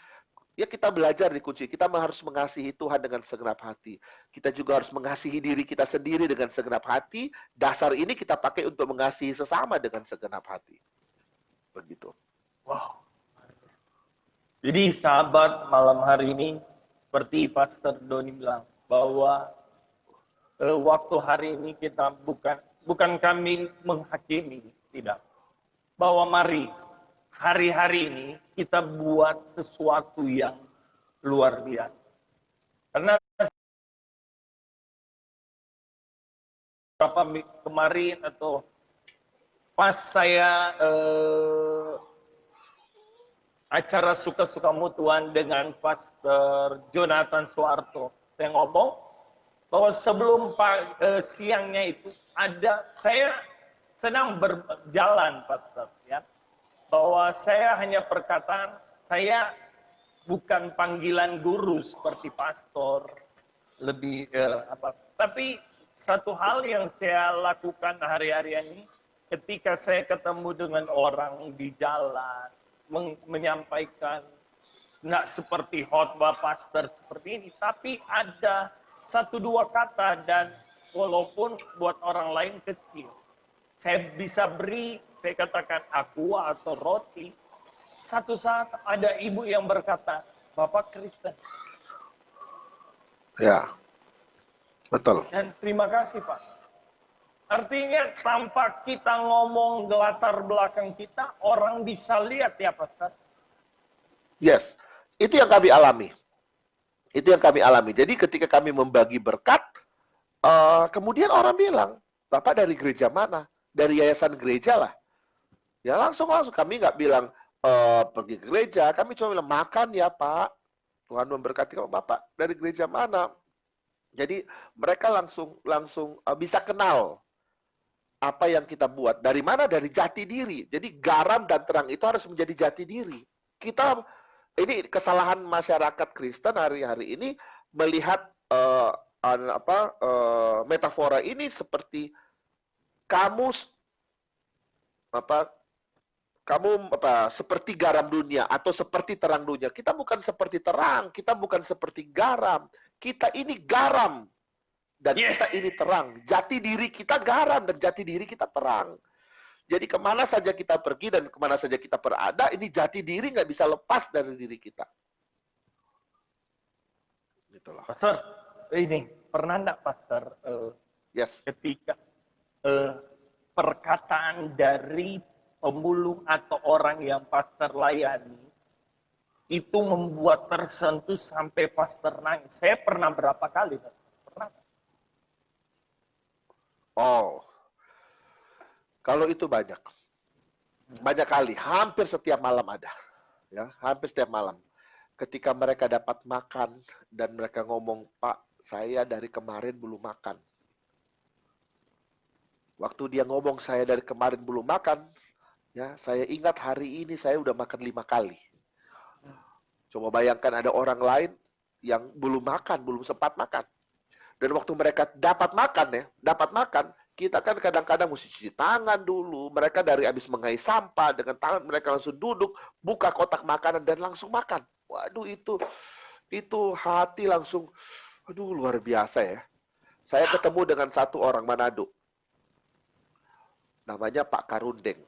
ya kita belajar di kunci. Kita harus mengasihi Tuhan dengan segenap hati. Kita juga harus mengasihi diri kita sendiri dengan segenap hati. Dasar ini kita pakai untuk mengasihi sesama dengan segenap hati. Begitu. Wow. Jadi sahabat, malam hari ini seperti Pastor Doni bilang bahwa waktu hari ini kita bukan kami menghakimi, tidak. Bahwa mari hari-hari ini kita buat sesuatu yang luar biasa. Karena beberapa kemarin atau pas saya acara suka-sukamu Tuhan dengan Pastor Jonathan Suarto, saya ngomong bahwa sebelum siangnya itu saya sedang berjalan, Pastor, ya, bahwa saya hanya perkataan, saya bukan panggilan guru seperti pastor, lebih tapi satu hal yang saya lakukan hari-hari ini, ketika saya ketemu dengan orang di jalan, menyampaikan, nggak seperti khotbah pastor seperti ini, tapi ada satu dua kata, dan walaupun buat orang lain kecil, saya bisa beri, saya katakan aqua atau roti. Satu saat ada ibu yang berkata, Bapak Kristen. Ya, betul. Dan terima kasih Pak. Artinya tanpa kita ngomong latar belakang kita, orang bisa lihat ya Pastor. Yes, itu yang kami alami. Itu yang kami alami. Jadi ketika kami membagi berkat, kemudian orang bilang, Bapak dari gereja mana? Dari yayasan gereja lah. Ya langsung kami nggak bilang pergi ke gereja, kami cuma bilang makan ya Pak. Tuhan memberkati kamu, Bapak dari gereja mana? Jadi mereka langsung bisa kenal apa yang kita buat. Dari mana? Dari jati diri. Jadi garam dan terang itu harus menjadi jati diri. Ini kesalahan masyarakat Kristen hari-hari ini melihat metafora ini seperti kamu seperti garam dunia atau seperti terang dunia. Kita bukan seperti terang, kita bukan seperti garam. Kita ini garam. Dan kita ini terang. Jati diri kita garam dan jati diri kita terang. Jadi kemana saja kita pergi dan kemana saja kita berada, ini jati diri nggak bisa lepas dari diri kita. Itulah. Pastor, ini pernah enggak Pastor ketika perkataan dari pemulung atau orang yang Pastor layani itu membuat tersentuh sampai Pastor nangis? Saya pernah berapa kali, Pastor? Pernah? Oh, kalau itu banyak kali, hampir setiap malam ada, ya, hampir setiap malam. Ketika mereka dapat makan dan mereka ngomong, Pak, saya dari kemarin belum makan. Waktu dia ngomong saya dari kemarin belum makan, ya, saya ingat hari ini saya udah makan 5 kali. Coba bayangkan ada orang lain yang belum makan, belum sempat makan. Dan waktu mereka dapat makan, kita kan kadang-kadang mesti cuci tangan dulu. Mereka dari habis mengais sampah, dengan tangan mereka langsung duduk, buka kotak makanan dan langsung makan. Waduh, itu itu hati langsung, aduh luar biasa ya. Saya ketemu dengan satu orang Manado, namanya Pak Karundeng.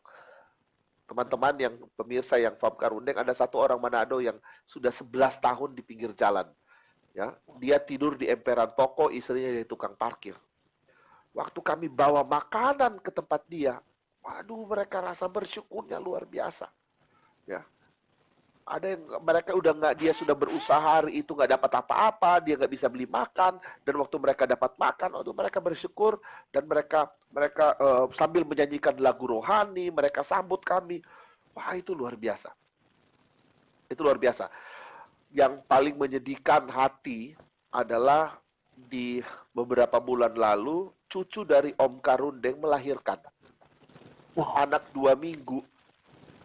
Teman-teman yang pemirsa yang Farm Karundeng, ada satu orang Manado yang sudah 11 tahun di pinggir jalan. Ya, dia tidur di emperan toko, istrinya jadi tukang parkir. Waktu kami bawa makanan ke tempat dia, waduh mereka rasa bersyukurnya luar biasa. Ya, ada yang mereka udah nggak, dia sudah berusaha hari itu nggak dapat apa-apa, dia nggak bisa beli makan, dan waktu mereka dapat makan, waktu mereka bersyukur, dan mereka sambil menyanyikan lagu rohani, mereka sambut kami. Wah, itu luar biasa. Itu luar biasa. Yang paling menyedihkan hati adalah di beberapa bulan lalu, cucu dari Om Karundeng melahirkan. Anak 2 minggu.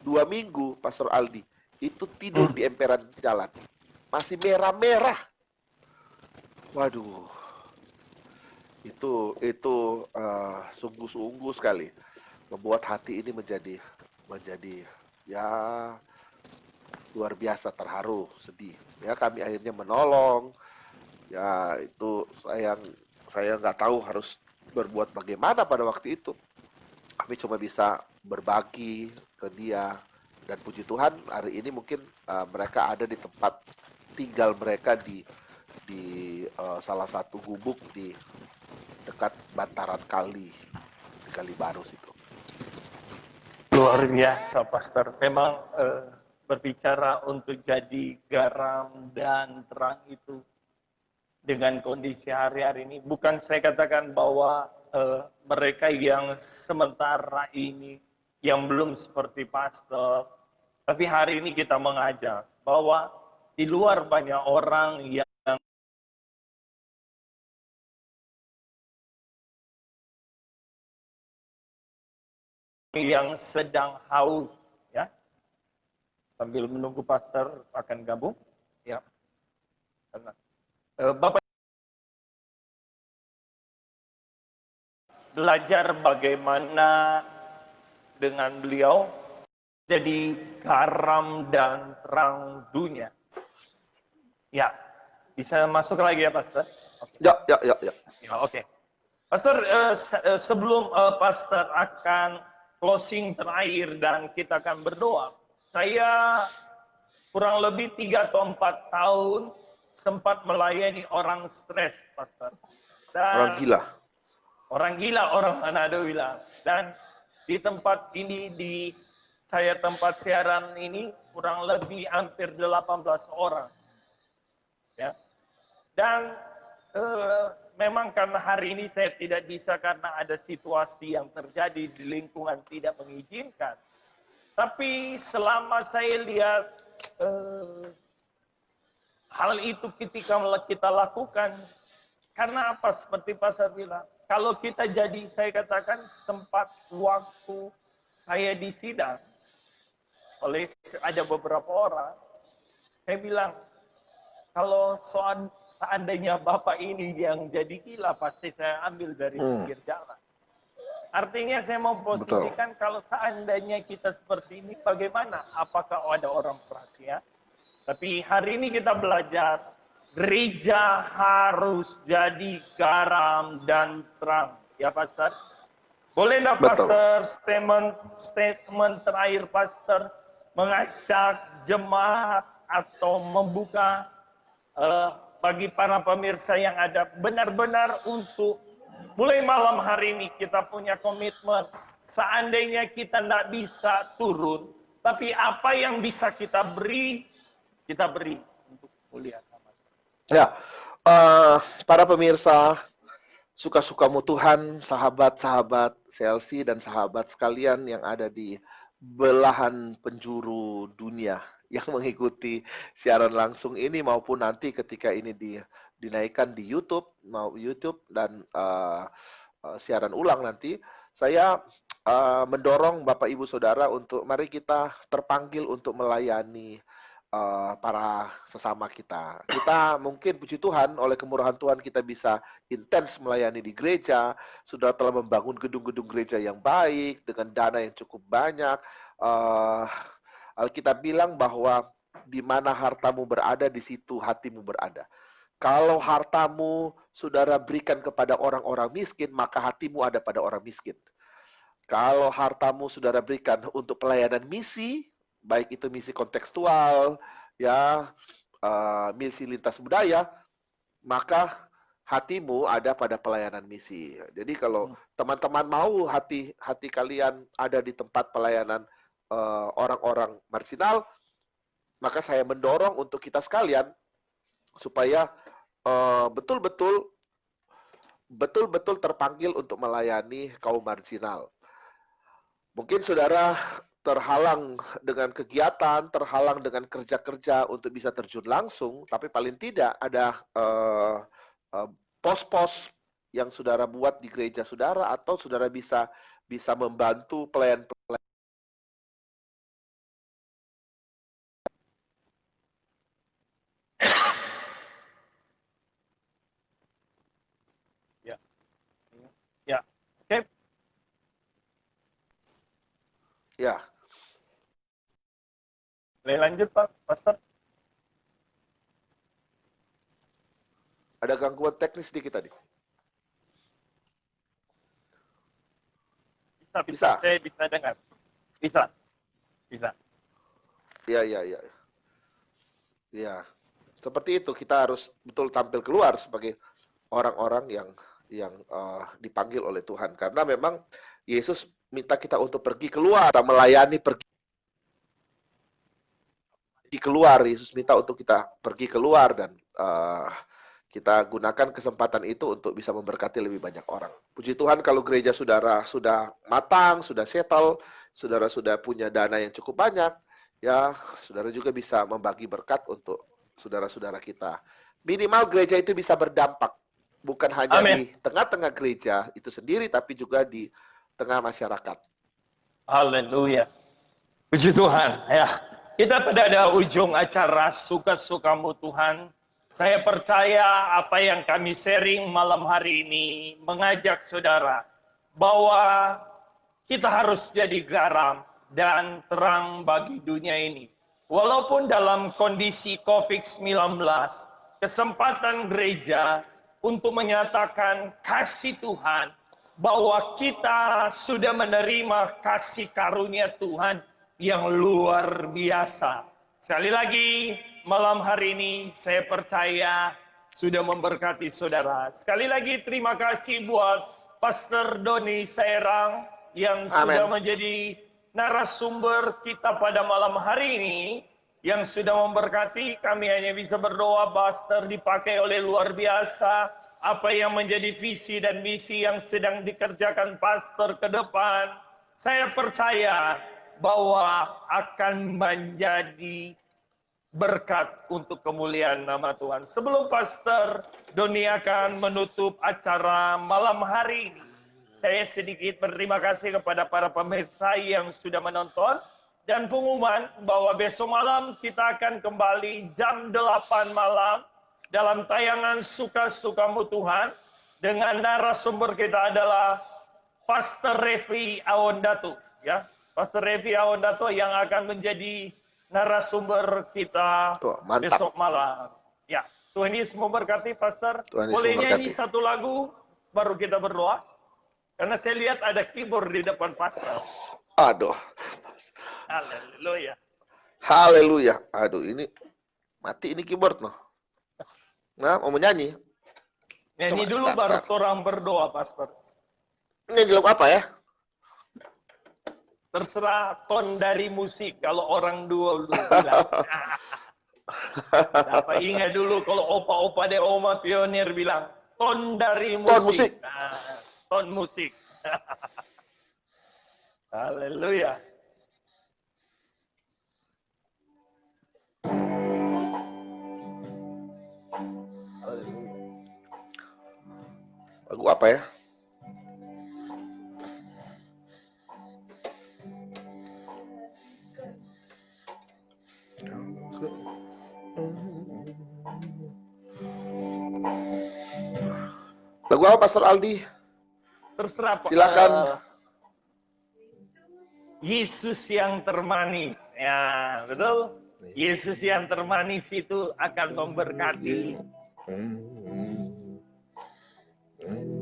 2 minggu, Pastor Aldi. Itu tidur di emperan jalan. Masih merah-merah. Waduh. Itu sungguh-sungguh sekali. Membuat hati ini menjadi ya luar biasa, terharu, sedih. Ya, kami akhirnya menolong. Ya, itu saya nggak tahu harus berbuat bagaimana pada waktu itu. Kami cuma bisa berbagi ke dia. Dan puji Tuhan, hari ini mungkin mereka ada di tempat tinggal mereka di salah satu gubuk di dekat bantaran kali, di Kali Baru situ. Luar biasa, Pastor. Memang berbicara untuk jadi garam dan terang itu dengan kondisi hari-hari ini, bukan saya katakan bahwa mereka yang sementara ini, yang belum seperti Pastor, tapi hari ini kita mengajar bahwa di luar banyak orang yang sedang haus, ya. Sambil menunggu Pastor akan gabung, ya. Bapak belajar bagaimana dengan beliau jadi garam dan terang dunia. Ya, bisa masuk lagi ya, Pastor? Ya. Ya, oke. Pastor, sebelum Pastor akan closing terakhir dan kita akan berdoa, saya kurang lebih 3 atau 4 tahun sempat melayani orang stres, Pastor. Dan Orang gila. Orang gila, orang Manado bilang. Dan di tempat ini, di saya tempat siaran ini, kurang lebih hampir 18 orang. Ya. Dan memang karena hari ini saya tidak bisa karena ada situasi yang terjadi di lingkungan tidak mengizinkan. Tapi selama saya lihat hal itu ketika kita lakukan, karena apa? Seperti Pastor bilang, kalau kita jadi, saya katakan, tempat waktu saya di sidang oleh ada beberapa orang, saya bilang, kalau seandainya Bapak ini yang jadi gila, pasti saya ambil dari pinggir jalan. Artinya saya mau posisikan, kalau seandainya kita seperti ini, bagaimana? Apakah ada orang perhatian? Tapi hari ini kita belajar, gereja harus jadi garam dan terang. Ya, Pastor? Boleh nggak, Pastor, statement terakhir, Pastor, mengajak jemaat atau membuka bagi para pemirsa yang ada, benar-benar untuk mulai malam hari ini kita punya komitmen, seandainya kita tidak bisa turun, tapi apa yang bisa kita beri untuk mulia nama. Ya, para pemirsa, suka-sukamu Tuhan, sahabat-sahabat CLC dan sahabat sekalian yang ada di belahan penjuru dunia yang mengikuti siaran langsung ini maupun nanti ketika ini dinaikkan di YouTube, dan siaran ulang nanti, saya mendorong Bapak Ibu Saudara untuk mari kita terpanggil untuk melayani para sesama kita. Kita mungkin puji Tuhan oleh kemurahan Tuhan kita bisa intens melayani di gereja, sudah telah membangun gedung-gedung gereja yang baik dengan dana yang cukup banyak. Alkitab bilang bahwa di mana hartamu berada, di situ hatimu berada. Kalau hartamu saudara berikan kepada orang-orang miskin, maka hatimu ada pada orang miskin. Kalau hartamu saudara berikan untuk pelayanan misi, baik itu misi kontekstual, ya, misi lintas budaya, maka hatimu ada pada pelayanan misi. Jadi kalau teman-teman mau hati kalian ada di tempat pelayanan orang-orang marginal, maka saya mendorong untuk kita sekalian supaya betul-betul terpanggil untuk melayani kaum marginal. Mungkin saudara terhalang dengan kegiatan, terhalang dengan kerja-kerja untuk bisa terjun langsung, tapi paling tidak ada pos-pos yang saudara buat di gereja saudara, atau saudara bisa membantu pelayan-pelayan. Ya, oke. Ya. Boleh lanjut, Pak, Pastor? Ada gangguan teknis sedikit tadi. Bisa. Saya bisa dengar. Bisa. Ya. Seperti itu, kita harus betul tampil keluar sebagai orang-orang yang dipanggil oleh Tuhan. Karena memang Yesus minta kita untuk pergi keluar, kita melayani, pergi keluar. Yesus minta untuk kita pergi keluar, dan kita gunakan kesempatan itu untuk bisa memberkati lebih banyak orang. Puji Tuhan kalau gereja saudara sudah matang, sudah settle, saudara sudah punya dana yang cukup banyak, ya saudara juga bisa membagi berkat untuk saudara-saudara kita. Minimal gereja itu bisa berdampak, bukan hanya di tengah-tengah gereja itu sendiri, tapi juga di tengah masyarakat. Haleluya. Puji Tuhan. Ya, kita pada ujung acara Suka-Sukamu Tuhan. Saya percaya apa yang kami sharing malam hari ini mengajak saudara bahwa kita harus jadi garam dan terang bagi dunia ini. Walaupun dalam kondisi COVID-19, kesempatan gereja untuk menyatakan kasih Tuhan, bahwa kita sudah menerima kasih karunia Tuhan yang luar biasa. Sekali lagi, malam hari ini saya percaya sudah memberkati saudara. Sekali lagi terima kasih buat Pastor Doni Sairang yang sudah menjadi narasumber kita pada malam hari ini, yang sudah memberkati. Kami hanya bisa berdoa Pastor dipakai oleh luar biasa. Apa yang menjadi visi dan misi yang sedang dikerjakan Pastor ke depan, saya percaya bahwa akan menjadi berkat untuk kemuliaan nama Tuhan. Sebelum Pastor Doni akan menutup acara malam hari ini, saya sedikit berterima kasih kepada para pemirsa yang sudah menonton, dan pengumuman bahwa besok malam kita akan kembali jam 8 malam dalam tayangan Suka-Sukamu Tuhan, dengan narasumber kita adalah Pastor Revi Awondato, ya. Pastor Revi Awondato yang akan menjadi narasumber kita besok malam. Ya, Tuhan Yesus memberkati Pastor. Boleh nyanyi satu lagu baru kita berdoa? Karena saya lihat ada keyboard di depan Pastor. Aduh. Haleluya. Haleluya. Aduh, ini mati ini keyboard loh. Nah, mau menyanyi? Nyanyi dulu baru orang berdoa, Pastor. Nyanyi lagu apa ya? Terserah ton dari musik, kalau orang dulu bilang. Dapat ingat dulu kalau opa-opa de oma pionir bilang, ton dari musik. Ton musik. Nah, ton musik. Haleluya. Lagu apa ya? Lagu apa, Pastor Aldi? Terserah Pak. Silakan. Yesus yang termanis. Ya, betul? Yesus yang termanis itu akan memberkati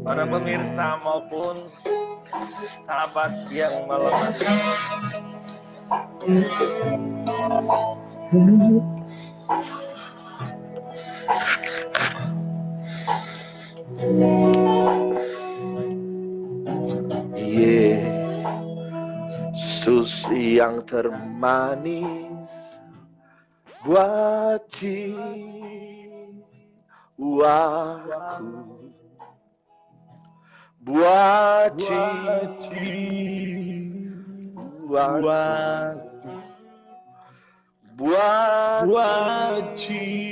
para pemirsa maupun sahabat yang malam hari. Yesus yang termanis buat jiwaku, buat jiwaku, buat jiwaku.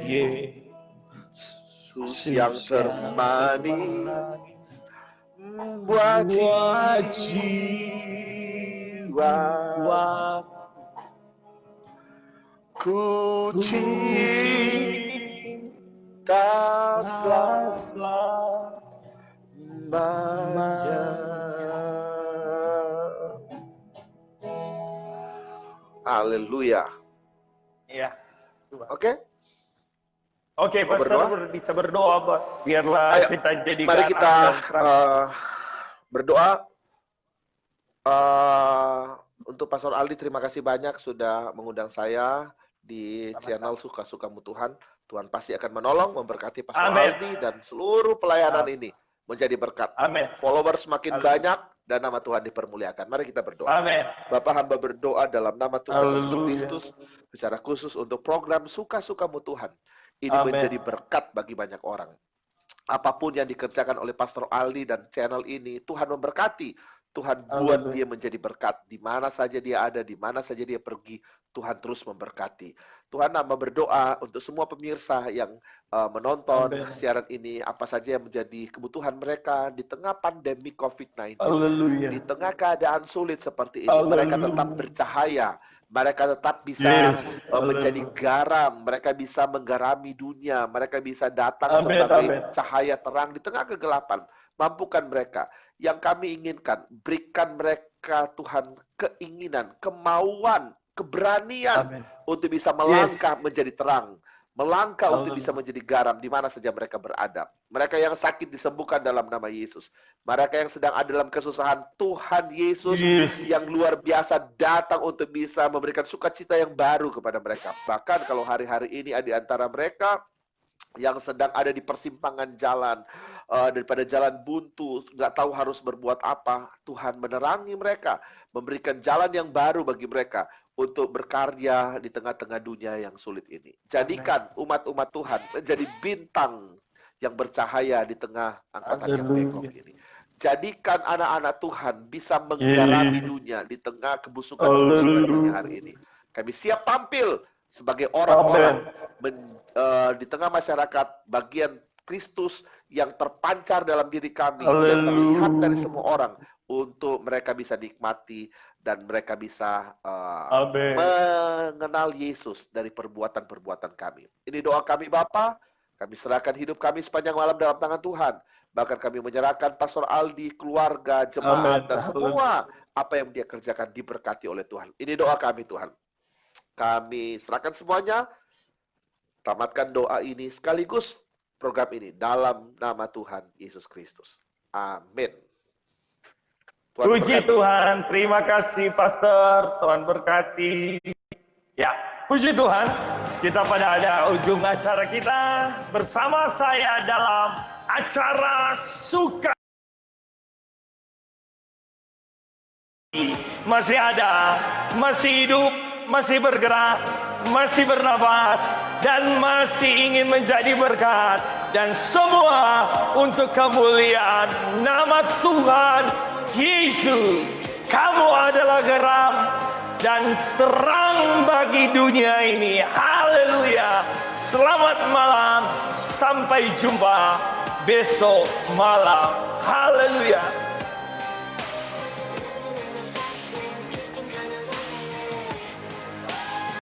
Yesus yang termanis buat jiwa, ku cinta selamanya. Haleluya. Ya. Oke? Oke, Pastor bisa berdoa, Pak. Biarlah Ayo, kita jadi mari kita berdoa. Untuk Pastor Aldi, terima kasih banyak sudah mengundang saya di channel Suka-Sukamu Tuhan. Tuhan pasti akan menolong, memberkati Pastor Aldi dan seluruh pelayanan ini menjadi berkat. Amin. Followers semakin banyak dan nama Tuhan dipermuliakan. Mari kita berdoa. Amin. Bapak hamba berdoa dalam nama Tuhan Yesus Kristus secara khusus untuk program Suka-Sukamu Tuhan. Ini menjadi berkat bagi banyak orang. Apapun yang dikerjakan oleh Pastor Aldi dan channel ini, Tuhan memberkati. Tuhan buat dia menjadi berkat. Di mana saja dia ada, di mana saja dia pergi, Tuhan terus memberkati. Tuhan hamba berdoa untuk semua pemirsa yang menonton siaran ini, apa saja yang menjadi kebutuhan mereka di tengah pandemi COVID-19. Di tengah keadaan sulit seperti ini, mereka tetap bercahaya. Mereka tetap bisa menjadi garam, mereka bisa menggarami dunia, mereka bisa datang sebagai cahaya terang di tengah kegelapan. Mampukan mereka. Yang kami inginkan, berikan mereka Tuhan keinginan, kemauan, keberanian untuk bisa melangkah menjadi terang. Melangkah untuk bisa menjadi garam di mana saja mereka berada. Mereka yang sakit disembuhkan dalam nama Yesus. Mereka yang sedang ada dalam kesusahan, Tuhan Yesus yang luar biasa datang untuk bisa memberikan sukacita yang baru kepada mereka. Bahkan kalau hari-hari ini ada di antara mereka yang sedang ada di persimpangan jalan, daripada jalan buntu, nggak tahu harus berbuat apa, Tuhan menerangi mereka, memberikan jalan yang baru bagi mereka untuk berkarya di tengah-tengah dunia yang sulit ini. Jadikan umat-umat Tuhan menjadi bintang yang bercahaya di tengah angkatan yang bengkok ini. Jadikan anak-anak Tuhan bisa menggarami dunia di tengah kebusukan-kebusukan dunia hari ini. Kami siap tampil sebagai orang-orang di tengah masyarakat, bagian Kristus yang terpancar dalam diri kami, yang terlihat dari semua orang, untuk mereka bisa nikmati dan mereka bisa mengenal Yesus dari perbuatan-perbuatan kami. Ini doa kami Bapa. Kami serahkan hidup kami sepanjang malam dalam tangan Tuhan. Bahkan kami menyerahkan Pastor Aldi, keluarga, jemaat, dan semua apa yang dia kerjakan diberkati oleh Tuhan. Ini doa kami Tuhan. Kami serahkan semuanya. Tamatkan doa ini sekaligus program ini dalam nama Tuhan Yesus Kristus. Amin. Puji Tuhan, terima kasih Pastor, Tuhan berkati. Ya, puji Tuhan, kita pada ada ujung acara kita bersama saya dalam acara Suka. Masih ada, masih hidup, masih bergerak, masih bernapas, dan masih ingin menjadi berkat. Dan semua untuk kemuliaan nama Tuhan Yesus. Kamu adalah garam dan terang bagi dunia ini. Haleluya. Selamat malam. Sampai jumpa besok malam. Haleluya.